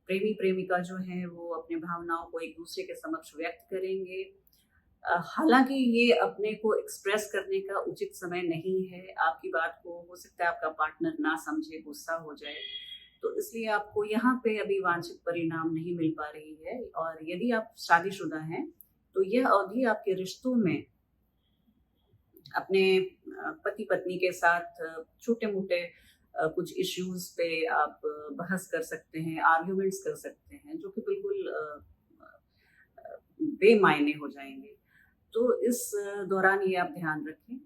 Speaker 1: प्रेमी-प्रेमिका जो हैं वो अपनी भावनाओं को एक दूसरे के समक्ष व्यक्त करेंगे। हालाँकि ये अपने को एक्सप्रेस करने का उचित समय नहीं है, आपकी बात को हो सकता है आपका पार्टनर ना समझे, गुस्सा हो जाए, तो इसलिए आपको यहाँ पे अभी वांछित परिणाम नहीं मिल पा रही है और यदि आप शादीशुदा हैं, तो यह अवधि आपके रिश्तों में अपने पति-पत्नी के साथ छोटे-मोटे कुछ इश्यूज़ पे आप बहस कर सकते हैं, आर्ग्यूमेंट्स कर सकते हैं, जो कि बिल्कुल बेमायने हो जाएँगे। तो इस दौरान ये आप ध्यान रखें।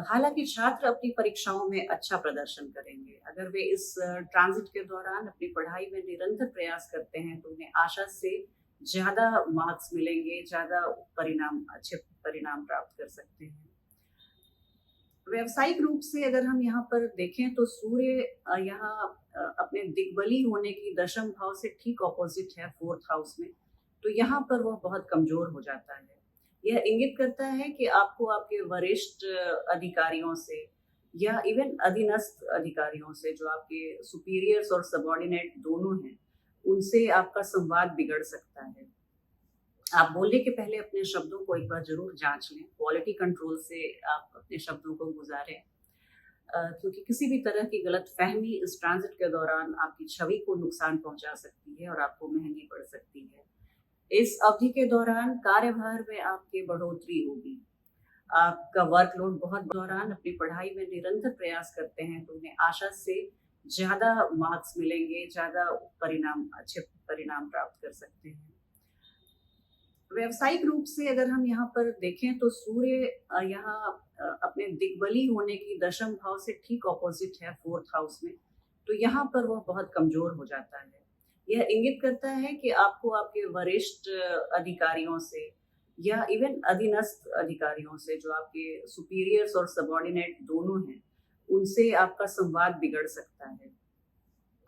Speaker 1: हालाँकि छात्र अपनी परीक्षाओं में अच्छा प्रदर्शन करेंगे। अगर वे इस ट्रांज़िट के दौरान अपनी पढ़ाई में निरंतर प्रयास करते हैं, तो उन्हें आशा से ज़्यादा मार्क्स मिलेंगे, ज़्यादा अच्छे परिणाम प्राप्त कर सकते हैं। व्यावसायिक रूप से अगर हम यहाँ पर देखें तो सूर्य यहाँ अपने दिग्बली होने की दशम भाव से ठीक ऑपोजिट है 4th हाउस में, तो यहाँ पर वह बहुत कमज़ोर हो जाता है। यह इंगित करता है कि आपको आपके वरिष्ठ अधिकारियों से या इवन अधीनस्थ अधिकारियों से जो आपके सुपीरियर्स और सबऑर्डिनेट दोनों हैं, उनसे आपका संवाद बिगड़ सकता है। आप बोलने के पहले अपने शब्दों को एक बार ज़रूर जाँच लें, क्वालिटी कंट्रोल से आप अपने शब्दों को गुज़ारें। क्योंकि किसी भी तरह की गलतफ़हमी इस ट्रांज़िट के दौरान आपकी छवि को नुकसान पहुँचा सकती है और आपको महँगी पड़ सकती है। इस अवधि के दौरान कार्यभार में आपकी बढ़ोतरी होगी। आपका वर्कलोड बहुत दौरान अपनी पढ़ाई में निरंतर प्रयास करते हैं, तो उन्हें आशा से ज़्यादा मार्क्स मिलेंगे, ज़्यादा अच्छे परिणाम प्राप्त कर सकते हैं। व्यावसायिक रूप से अगर हम यहाँ पर देखें तो सूर्य यहाँ अपने दिग्बली होने की दशम भाव से ठीक ऑपोजिट है 4th हाउस में, तो यहाँ पर वह बहुत कमज़ोर हो जाता है। यह इंगित करता है कि आपको आपके वरिष्ठ अधिकारियों से या इवन अधीनस्थ अधिकारियों से जो आपके सुपीरियर्स और सबऑर्डिनेट दोनों हैं, उनसे आपका संवाद बिगड़ सकता है।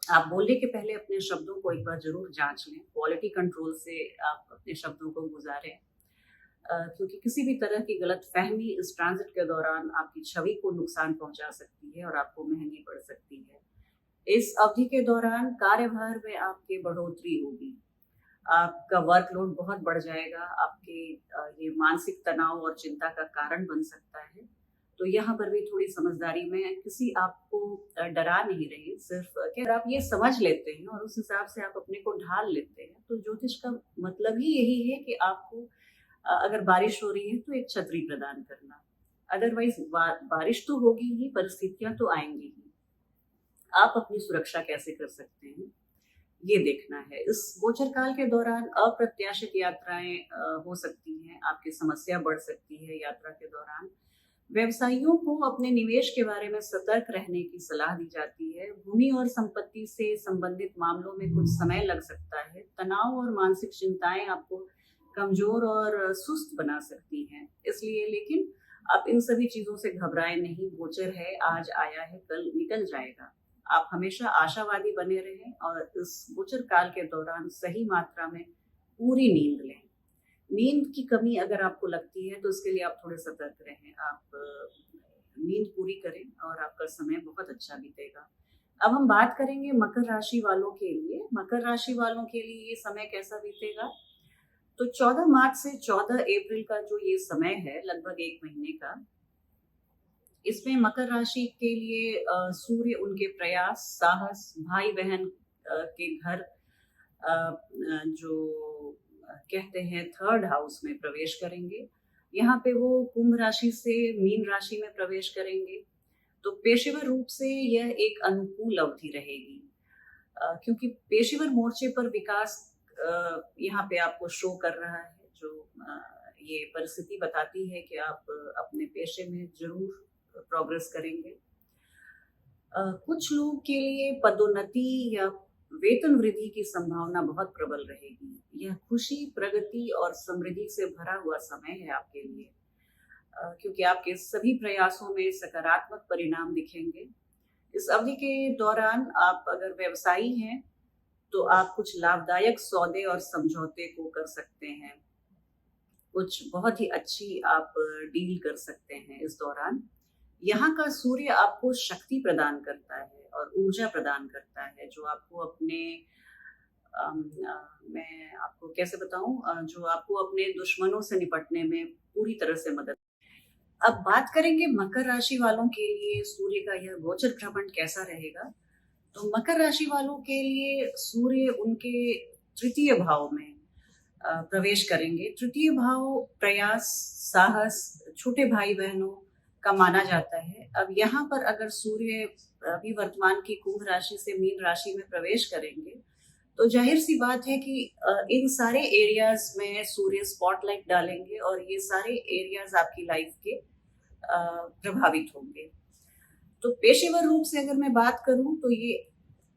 Speaker 1: आप बोलने के पहले अपने शब्दों को एक बार ज़रूर जाँच लें, क्वालिटी कंट्रोल से आप अपने शब्दों को गुज़ारें। क्योंकि किसी भी तरह की गलतफ़हमी इस ट्रांज़िट के दौरान आपकी छवि को नुकसान पहुँचा सकती है और आपको महँगी पड़ सकती है। इस अवधि के दौरान कार्यभार में आपकी बढ़ोतरी होगी। आपका वर्कलोड बहुत बढ़ जाएगा, आपके ये मानसिक तनाव और चिंता का कारण बन सकता है। तो यहाँ पर भी थोड़ी समझदारी में किसी आपको डरा नहीं रही, सिर्फ़ अगर आप ये समझ लेते हैं और उस हिसाब से आप अपने को ढाल लेते हैं, तो ज्योतिष का मतलब ही यही है कि आपको अगर बारिश हो रही है तो एक छतरी प्रदान करना। अदरवाइज़ बारिश तो होगी ही, परिस्थितियाँ तो आएँगी ही। आप अपनी सुरक्षा कैसे कर सकते हैं, ये देखना है। इस गोचर काल के दौरान अप्रत्याशित यात्राएँ हो सकती हैं, आपकी समस्या बढ़ सकती है यात्रा के दौरान। व्यवसायियों को अपने निवेश के बारे में सतर्क रहने की सलाह दी जाती है। भूमि और संपत्ति से संबंधित मामलों में कुछ समय लग सकता है। तनाव और मानसिक चिंताएँ आपको कमज़ोर और सुस्त बना सकती हैं। इसलिए लेकिन आप इन सभी चीज़ों से घबराएँ नहीं, गोचर है, आज आया है, कल निकल जाएगा। आप हमेशा आशावादी बने रहें और इस गोचर काल के दौरान सही मात्रा में पूरी नींद लें। नींद की कमी अगर आपको लगती है तो उसके लिए आप थोड़े सतर्क रहें। आप नींद पूरी करें और आपका समय बहुत अच्छा बीतेगा। अब हम बात करेंगे मकर राशि वालों के लिए। मकर राशि वालों के लिए ये समय कैसा बीतेगा? तो 14 मार्च से 14 अप्रैल का जो ये समय है, लगभग 1 महीने का, इसमें मकर राशि के लिए सूर्य उनके प्रयास, साहस, भाई-बहन के घर जो कहते हैं 3rd हाउस में प्रवेश करेंगे। यहाँ पे वो कुंभ राशि से मीन राशि में प्रवेश करेंगे। तो पेशेवर रूप से यह एक अनुकूल अवधि रहेगी, क्योंकि पेशेवर मोर्चे पर विकास यहाँ पे आपको शो कर रहा है, जो ये परिस्थिति बताती है कि आप अपने पेशे में ज़रूर प्रोग्रेस करेंगे। कुछ लोग के लिए पदोन्नति या वेतन वृद्धि की संभावना बहुत प्रबल रहेगी। यह खुशी, प्रगति और समृद्धि से भरा हुआ समय है आपके लिए, क्योंकि आपके सभी प्रयासों में सकारात्मक परिणाम दिखेंगे। इस अवधि के दौरान आप अगर व्यवसायी हैं तो आप कुछ लाभदायक सौदे और समझौते को कर सकते हैं। कुछ बहुत ही अच्छी आप डील कर सकते हैं इस दौरान। यहाँ का सूर्य आपको शक्ति प्रदान करता है और ऊर्जा प्रदान करता है, जो आपको अपने मैं आपको कैसे बताऊँ, जो आपको अपने दुश्मनों से निपटने में पूरी तरह से मदद। अब बात करेंगे मकर राशि वालों के लिए सूर्य का यह गोचर भ्रमण कैसा रहेगा। तो मकर राशि वालों के लिए सूर्य उनके तृतीय भाव में प्रवेश करेंगे। तृतीय भाव प्रयास, साहस, छोटे भाई बहनों का माना जाता है। अब यहाँ पर अगर सूर्य अभी वर्तमान की कुंभ राशि से मीन राशि में प्रवेश करेंगे तो जाहिर सी बात है कि इन सारे एरियाज में सूर्य स्पॉटलाइट डालेंगे और ये सारे एरियाज आपकी लाइफ के प्रभावित होंगे। तो पेशेवर रूप से अगर मैं बात करूं तो ये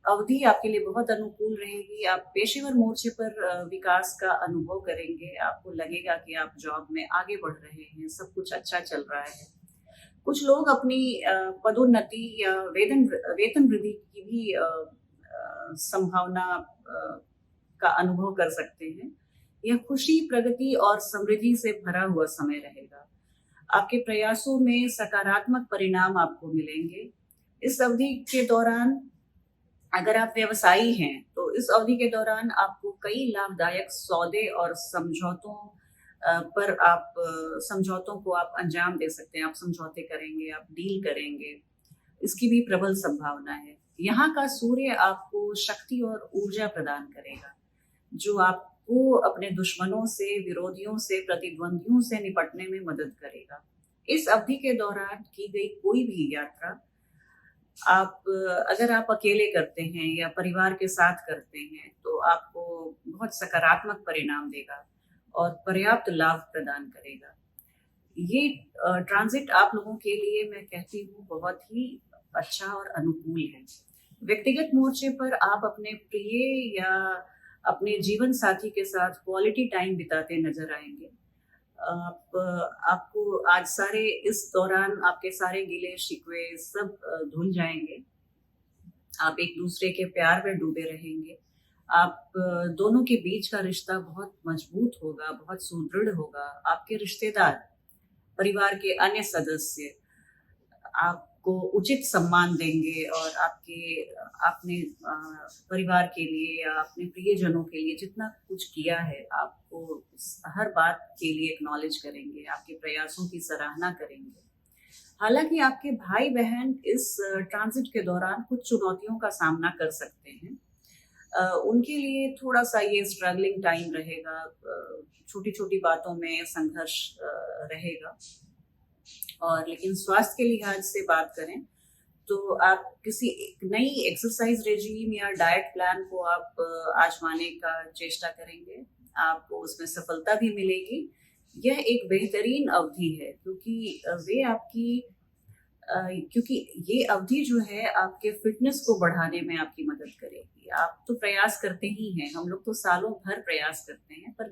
Speaker 1: अवधि आपके लिए बहुत अनुकूल रहेगी। आप पेशेवर मोर्चे पर विकास का अनुभव करेंगे। आपको लगेगा कि आप जॉब में आगे बढ़ रहे हैं, सब कुछ अच्छा चल रहा है। कुछ लोग अपनी पदोन्नति या वेतन वृद्धि की भी संभावना का अनुभव कर सकते हैं। यह खुशी, प्रगति और समृद्धि से भरा हुआ समय रहेगा। आपके प्रयासों में सकारात्मक परिणाम आपको मिलेंगे। इस अवधि के दौरान अगर आप व्यवसायी हैं तो इस अवधि के दौरान आपको कई लाभदायक सौदे और समझौतों को आप अंजाम दे सकते हैं। आप समझौते करेंगे, आप डील करेंगे, इसकी भी प्रबल संभावना है। यहाँ का सूर्य आपको शक्ति और ऊर्जा प्रदान करेगा, जो आपको अपने दुश्मनों से, विरोधियों से, प्रतिद्वंदियों से निपटने में मदद करेगा। इस अवधि के दौरान की गई कोई भी यात्रा अगर आप अकेले करते हैं या परिवार के साथ करते हैं तो आपको बहुत सकारात्मक परिणाम देगा और पर्याप्त लाभ प्रदान करेगा। ये ट्रांजिट आप लोगों के लिए मैं कहती हूँ बहुत ही अच्छा और अनुकूल है। व्यक्तिगत मोर्चे पर आप अपने प्रिय या अपने जीवन साथी के साथ क्वालिटी टाइम बिताते नजर आएंगे। आपको आज इस दौरान आपके सारे गिले शिकवे सब धुल जाएंगे। आप एक दूसरे के प्यार में डूबे रहेंगे। आप दोनों के बीच का रिश्ता बहुत मजबूत होगा, बहुत सुदृढ़ होगा। आपके रिश्तेदार, परिवार के अन्य सदस्य आपको उचित सम्मान देंगे और आपने परिवार के लिए या अपने प्रियजनों के लिए जितना कुछ किया है, आपको हर बात के लिए एक्नॉलेज करेंगे, आपके प्रयासों की सराहना करेंगे। हालांकि आपके भाई बहन इस ट्रांजिट के दौरान कुछ चुनौतियों का सामना कर सकते हैं। उनके लिए थोड़ा सा ये स्ट्रगलिंग टाइम रहेगा। छोटी छोटी बातों में संघर्ष रहेगा। और लेकिन स्वास्थ्य के लिहाज से बात करें तो आप किसी नई एक्सरसाइज रेजीम या डाइट प्लान को आप आजमाने का चेष्टा करेंगे। आपको उसमें सफलता भी मिलेगी। यह एक बेहतरीन अवधि है क्योंकि ये अवधि जो है आपके फिटनेस को बढ़ाने में आपकी मदद करेगी। आप तो प्रयास करते ही हैं, हम लोग तो सालों भर प्रयास करते हैं, पर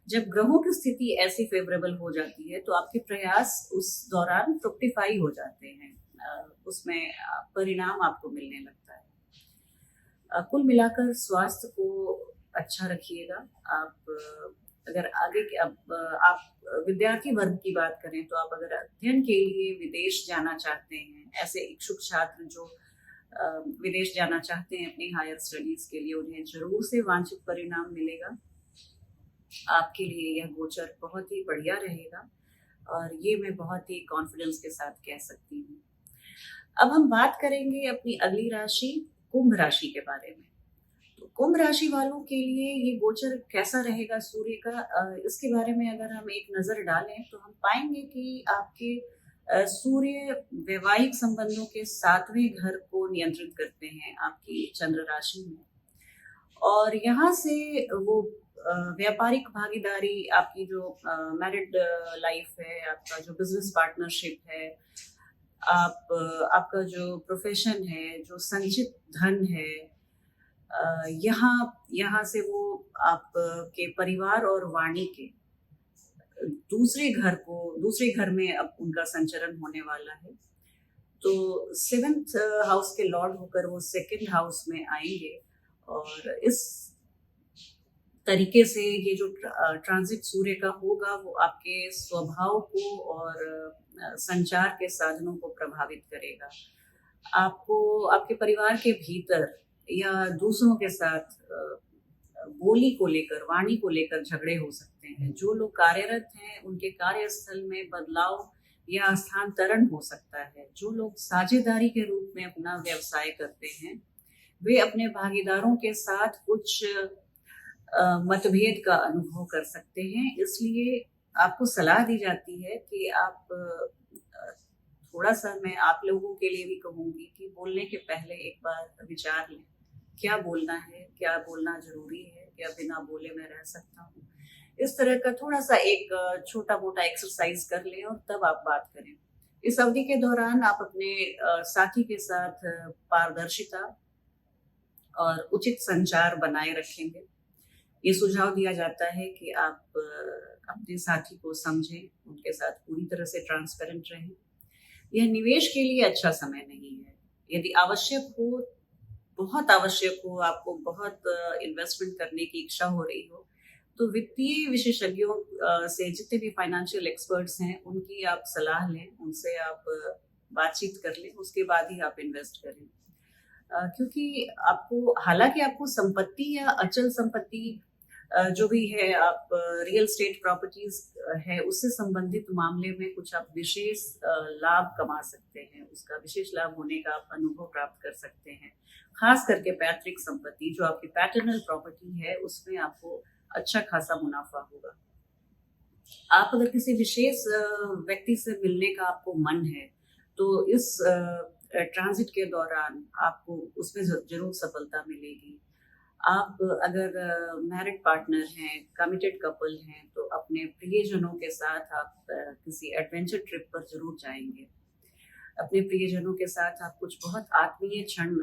Speaker 1: जब ग्रहों की स्थिति ऐसी फेवरेबल हो जाती है तो आपके प्रयास उस दौरान फ्रुक्टिफाई हो जाते हैं। उसमें परिणाम आपको मिलने लगता है। कुल मिलाकर स्वास्थ्य को अच्छा रखिएगा। अगर आगे के आप विद्यार्थी वर्ग की बात करें तो आप अगर अध्ययन के लिए विदेश जाना चाहते हैं, ऐसे इच्छुक छात्र जो विदेश जाना चाहते हैं अपनी हायर स्टडीज के लिए, उन्हें जरूर से वांछित परिणाम मिलेगा। आपके लिए यह गोचर बहुत ही बढ़िया रहेगा और ये मैं बहुत ही कॉन्फिडेंस के साथ कह सकती हूँ। अब हम बात करेंगे अपनी अगली राशि कुंभ राशि के बारे में। तो कुंभ राशि वालों के लिए ये गोचर कैसा रहेगा सूर्य का, इसके बारे में अगर हम एक नजर डालें तो हम पाएंगे कि आपके सूर्य वैवाहिक संबंधों के 7वें घर को नियंत्रित करते हैं आपकी चंद्र राशि में। और यहाँ से वो व्यापारिक भागीदारी, आपकी जो मैरिड लाइफ है, आपका जो बिजनेस पार्टनरशिप है, आपका जो प्रोफेशन है, जो संचित धन है, यहाँ से वो आपके परिवार और वाणी के दूसरे घर में अब उनका संचरण होने वाला है। तो सेवेंथ हाउस के लॉर्ड होकर वो सेकंड हाउस में आएंगे, और इस तरीके से ये जो ट्रांजिट सूर्य का होगा वो आपके स्वभाव को और संचार के साधनों को प्रभावित करेगा। आपको आपके परिवार के भीतर या दूसरों के साथ बोली को लेकर, वाणी को लेकर झगड़े हो सकते हैं। जो लोग कार्यरत हैं उनके कार्यस्थल में बदलाव या स्थानांतरण हो सकता है। जो लोग साझेदारी के रूप में अपना व्यवसाय करते हैं वे अपने भागीदारों के साथ कुछ मतभेद का अनुभव कर सकते हैं। इसलिए आपको सलाह दी जाती है कि आप थोड़ा सा, मैं आप लोगों के लिए भी कहूंगी कि बोलने के पहले एक बार विचार लें, क्या बोलना है, क्या बोलना जरूरी है, क्या बिना बोले मैं रह सकता हूँ। इस तरह का थोड़ा सा एक छोटा मोटा एक्सरसाइज कर लें और तब आप बात करें। इस अवधि के दौरान आप अपने साथी के साथ पारदर्शिता और उचित संचार बनाए रखेंगे। ये सुझाव दिया जाता है कि आप अपने साथी को समझें, उनके साथ पूरी तरह से ट्रांसपेरेंट रहें। यह निवेश के लिए अच्छा समय नहीं है। यदि आवश्यक हो, बहुत आवश्यक हो, आपको बहुत इन्वेस्टमेंट करने की इच्छा हो रही हो, तो वित्तीय विशेषज्ञों से, जितने भी फाइनेंशियल एक्सपर्ट्स हैं, उनकी आप सलाह लें, उनसे आप बातचीत कर लें, उसके बाद ही आप इन्वेस्ट करें। क्योंकि आपको, हालांकि आपको संपत्ति या अचल संपत्ति जो भी है, आप रियल स्टेट प्रॉपर्टीज है, उससे संबंधित मामले में कुछ आप विशेष लाभ कमा सकते हैं। उसका विशेष लाभ होने का आप अनुभव प्राप्त कर सकते हैं। खास करके पैतृक संपत्ति, जो आपकी पैटर्नल प्रॉपर्टी है, उसमें आपको अच्छा खासा मुनाफा होगा। आप अगर किसी विशेष व्यक्ति से मिलने का आपको मन है, तो इस ट्रांजिट के दौरान आपको उसमें जरूर सफलता मिलेगी। आप अगर मैरिड पार्टनर हैं, कमिटेड कपल हैं, तो अपने प्रियजनों के साथ आप किसी एडवेंचर ट्रिप पर जरूर जाएंगे। अपने प्रियजनों के साथ आप कुछ बहुत आत्मीय क्षण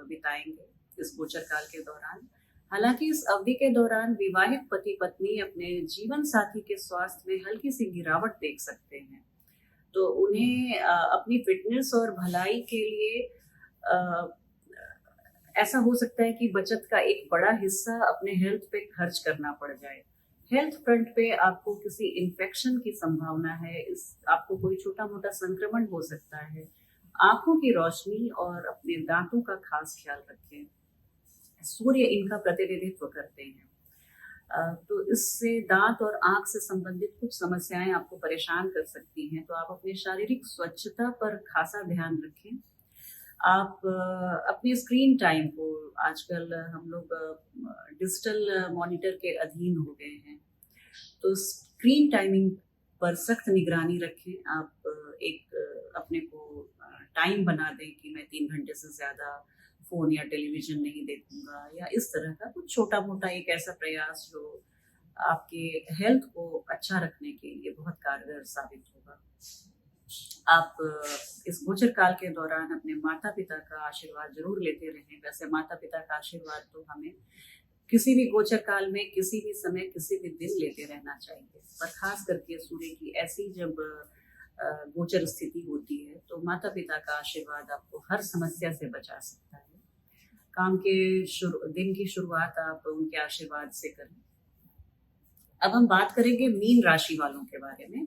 Speaker 1: बिताएंगे इस गोचर काल के दौरान। हालांकि इस अवधि के दौरान विवाहित पति पत्नी अपने जीवन साथी के स्वास्थ्य में हल्की सी गिरावट देख सकते हैं, तो उन्हें अपनी फिटनेस और भलाई के लिए ऐसा हो सकता है कि बचत का एक बड़ा हिस्सा अपने हेल्थ पे खर्च करना पड़ जाए। हेल्थ फ्रंट पे आपको किसी इन्फेक्शन की संभावना है, आपको कोई छोटा मोटा संक्रमण हो सकता है। आंखों की रोशनी और अपने दांतों का खास ख्याल रखें। सूर्य इनका प्रतिनिधित्व करते हैं, तो इससे दांत और आंख से संबंधित कुछ समस्याएं आपको परेशान कर सकती हैं। तो आप अपनी शारीरिक स्वच्छता पर खासा ध्यान रखें। आप अपने स्क्रीन टाइम को, आजकल हम लोग डिजिटल मॉनिटर के अधीन हो गए हैं, तो स्क्रीन टाइमिंग पर सख्त निगरानी रखें। आप एक अपने को टाइम बना दें कि मैं 3 घंटे से ज़्यादा फ़ोन या टेलीविज़न नहीं देखूंगा, या इस तरह का कुछ छोटा मोटा एक ऐसा प्रयास जो आपके हेल्थ को अच्छा रखने के लिए बहुत कारगर साबित होगा। आप इस गोचर काल के दौरान अपने माता पिता का आशीर्वाद जरूर लेते रहें। वैसे माता पिता का आशीर्वाद तो हमें किसी भी गोचर काल में, किसी भी समय, किसी भी दिन लेते रहना चाहिए, पर खास करके सूर्य की ऐसी जब गोचर स्थिति होती है, तो माता पिता का आशीर्वाद आपको हर समस्या से बचा सकता है। काम के दिन की शुरुआत आप उनके आशीर्वाद से करें। अब हम बात करेंगे मीन राशि वालों के बारे में।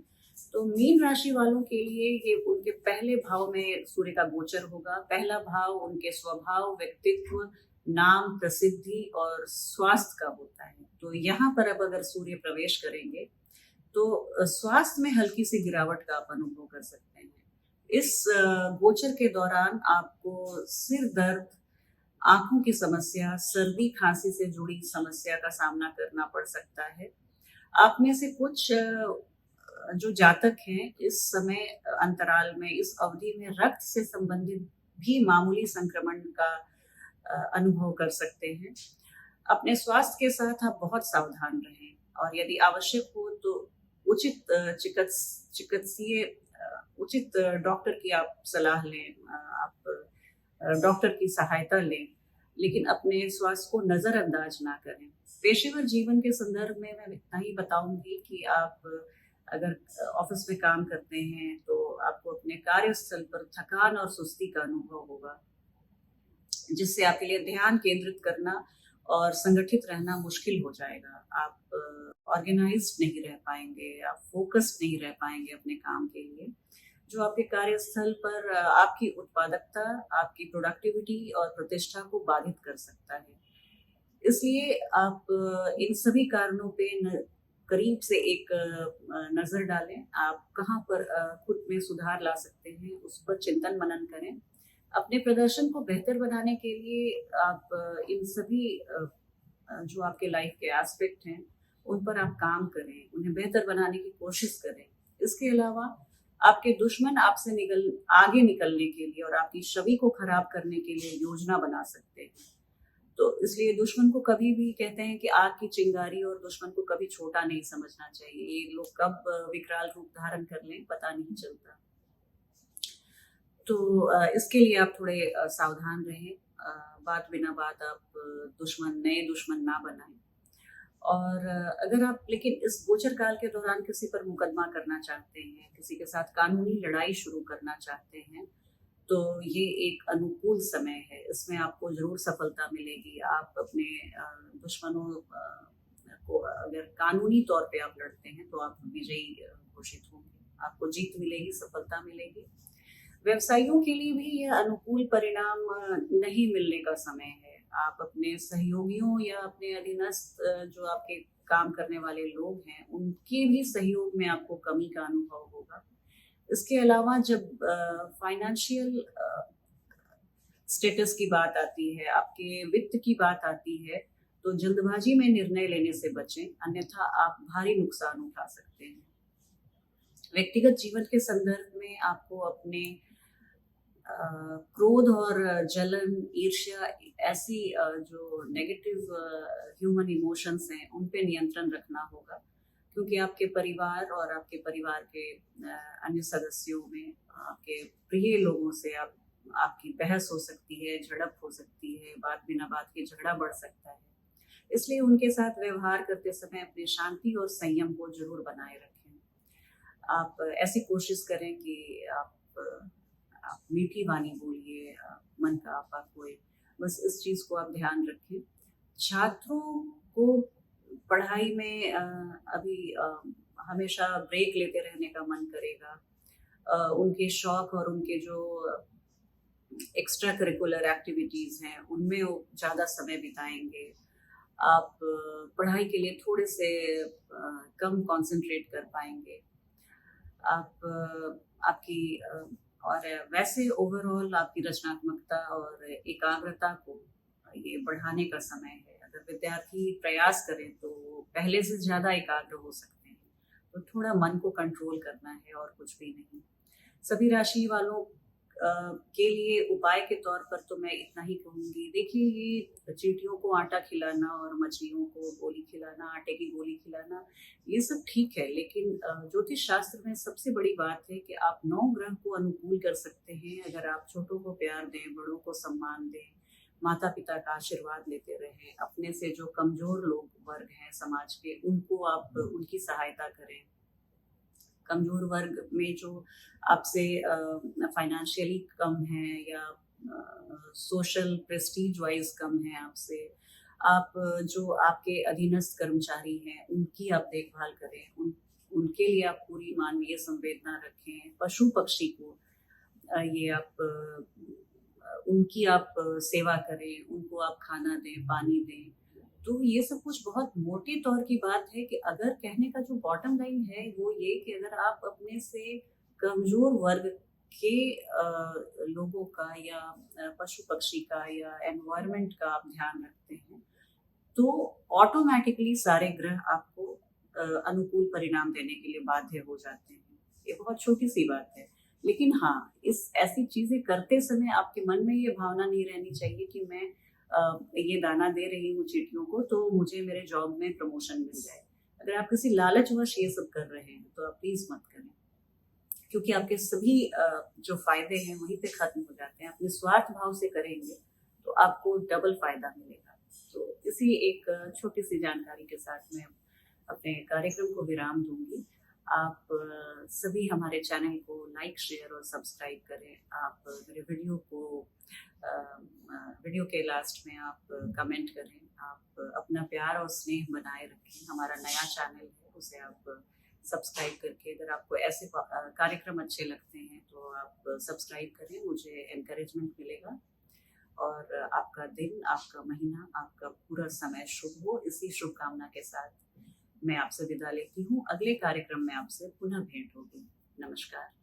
Speaker 1: तो मीन राशि वालों के लिए ये उनके पहले भाव में सूर्य का गोचर होगा। पहला भाव उनके स्वभाव, व्यक्तित्व, नाम, प्रसिद्धि और स्वास्थ्य का होता है। तो यहाँ पर अब अगर सूर्य प्रवेश करेंगे तो स्वास्थ्य में हल्की सी गिरावट का आप अनुभव कर सकते हैं। इस गोचर के दौरान आपको सिर दर्द, आंखों की समस्या, सर्दी खांसी से जुड़ी समस्या का सामना करना पड़ सकता है। आप में से कुछ जो जातक हैं, इस समय अंतराल में, इस अवधि में रक्त से संबंधित भी मामूली संक्रमण का अनुभव कर सकते हैं। अपने स्वास्थ्य के साथ आप बहुत सावधान रहें, और यदि आवश्यक हो तो उचित डॉक्टर की आप सलाह लें, आप डॉक्टर की सहायता लें, लेकिन अपने स्वास्थ्य को नजरअंदाज ना करें। पेशेवर जीवन के संदर्भ में मैं इतना ही बताऊंगी कि आप अगर ऑफिस में काम करते हैं तो आपको अपने कार्यस्थल पर थकान और सुस्ती का अनुभव होगा, जिससे आपके लिए ध्यान केंद्रित करना और संगठित रहना मुश्किल हो जाएगा। आप ऑर्गेनाइज्ड नहीं रह पाएंगे, आप फोकस्ड नहीं रह पाएंगे अपने काम के लिए, जो आपके कार्यस्थल पर आपकी उत्पादकता, आपकी प्रोडक्टिविटी और प्रतिष्ठा को बाधित कर सकता है। इसलिए आप इन सभी कारणों पे करीब से एक नज़र डालें। आप कहाँ पर खुद में सुधार ला सकते हैं, उस पर चिंतन मनन करें। अपने प्रदर्शन को बेहतर बनाने के लिए आप इन सभी जो आपके लाइफ के एस्पेक्ट हैं, उन पर आप काम करें, उन्हें बेहतर बनाने की कोशिश करें। इसके अलावा आपके दुश्मन आपसे आगे निकलने के लिए और आपकी छवि को खराब करने के लिए योजना बना सकते हैं। तो इसलिए दुश्मन को कभी भी, कहते हैं कि आग की चिंगारी, और दुश्मन को कभी छोटा नहीं समझना चाहिए। ये लोग कब विकराल रूप धारण कर लें पता नहीं चलता। तो इसके लिए आप थोड़े सावधान रहें। बात बिना बात आप नए दुश्मन ना बनाएं। और अगर आप लेकिन इस गोचर काल के दौरान किसी पर मुकदमा करना चाहते हैं, किसी के साथ कानूनी लड़ाई शुरू करना चाहते हैं, तो ये एक अनुकूल समय है। इसमें आपको जरूर सफलता मिलेगी। आप अपने दुश्मनों को, अगर कानूनी तौर पे आप लड़ते हैं, तो आप विजयी घोषित होंगे, आपको जीत मिलेगी, सफलता मिलेगी। व्यवसायियों के लिए भी यह अनुकूल परिणाम नहीं मिलने का समय है। आप अपने सहयोगियों या अपने अधीनस्थ जो आपके काम करने वाले लोग हैं, उनके भी सहयोग में आपको कमी का अनुभव होगा। इसके अलावा जब फाइनेंशियल स्टेटस की बात आती है, आपके वित्त की बात आती है, तो जल्दबाजी में निर्णय लेने से बचें, अन्यथा आप भारी नुकसान उठा सकते हैं। व्यक्तिगत जीवन के संदर्भ में आपको अपने क्रोध और जलन, ईर्ष्या, ऐसी जो नेगेटिव ह्यूमन इमोशंस हैं, उन पे नियंत्रण रखना होगा, क्योंकि आपके परिवार और आपके परिवार के अन्य सदस्यों में, आपके प्रिय लोगों से आपकी बहस हो सकती है, झड़प हो सकती है, बात बिना बात के झगड़ा बढ़ सकता है। इसलिए उनके साथ व्यवहार करते समय अपनी शांति और संयम को जरूर बनाए रखें। आप ऐसी कोशिश करें कि आप मीठी वाणी बोलिए, मन का आपा खोए, बस इस चीज़ को आप ध्यान रखें। छात्रों को पढ़ाई में अभी हमेशा ब्रेक लेते रहने का मन करेगा। उनके शौक और उनके जो एक्स्ट्रा करिकुलर एक्टिविटीज़ हैं, उनमें वो ज़्यादा समय बिताएंगे। आप पढ़ाई के लिए थोड़े से कम कंसंट्रेट कर पाएंगे। आपकी और वैसे ओवरऑल आपकी रचनात्मकता और एकाग्रता को ये बढ़ाने का समय है। अगर विद्यार्थी प्रयास करें तो पहले से ज़्यादा एकाग्र हो सकते हैं। तो थोड़ा मन को कंट्रोल करना है और कुछ भी नहीं। सभी राशि वालों के लिए उपाय के तौर पर तो मैं इतना ही कहूँगी। देखिए, ये चींटियों को आटा खिलाना और मछलियों को गोली खिलाना, आटे की गोली खिलाना, ये सब ठीक है, लेकिन ज्योतिष शास्त्र में सबसे बड़ी बात है कि आप 9 ग्रह को अनुकूल कर सकते हैं अगर आप छोटों को प्यार दें, बड़ों को सम्मान दें, माता पिता का आशीर्वाद लेते रहें, अपने से जो कमजोर लोग वर्ग हैं समाज के, उनको आप उनकी सहायता करें। कमजोर वर्ग में जो आपसे फाइनेंशियली कम है या सोशल प्रेस्टीज वाइज कम है आपसे, आप जो आपके अधीनस्थ कर्मचारी हैं, उनकी आप देखभाल करें, उनके लिए आप पूरी मानवीय संवेदना रखें। पशु पक्षी को ये आप उनकी आप सेवा करें, उनको आप खाना दें, पानी दें। तो ये सब कुछ बहुत मोटे तौर की बात है कि अगर कहने का जो बॉटम लाइन है वो ये कि अगर आप अपने से कमजोर वर्ग के लोगों का या पशु पक्षी का या एनवायरनमेंट का आप ध्यान रखते हैं, तो ऑटोमेटिकली सारे ग्रह आपको अनुकूल परिणाम देने के लिए बाध्य हो जाते हैं। ये बहुत छोटी सी बात है, लेकिन हाँ, इस ऐसी चीजें करते समय आपके मन में ये भावना नहीं रहनी चाहिए कि मैं ये दाना दे रही हूँ चींटियों को तो मुझे मेरे जॉब में प्रमोशन मिल जाए। अगर आप किसी लालचवश ये सब कर रहे हैं तो आप प्लीज मत करें, क्योंकि आपके सभी जो फायदे हैं वहीं पे खत्म हो जाते हैं। अपने स्वार्थ भाव से करेंगे तो आपको डबल फायदा मिलेगा। तो इसी एक छोटी सी जानकारी के साथ मैं अपने कार्यक्रम को विराम दूंगी। आप सभी हमारे चैनल को लाइक, शेयर और सब्सक्राइब करें। आप मेरे वीडियो के लास्ट में आप कमेंट करें। आप अपना प्यार और स्नेह बनाए रखें। हमारा नया चैनल है, उसे आप सब्सक्राइब करके, अगर आपको ऐसे कार्यक्रम अच्छे लगते हैं तो आप सब्सक्राइब करें, मुझे एनकरेजमेंट मिलेगा। और आपका दिन, आपका महीना, आपका पूरा समय शुभ हो, इसी शुभकामना के साथ मैं आपसे विदा लेती हूँ। अगले कार्यक्रम में आपसे पुनः भेंट होगी। नमस्कार।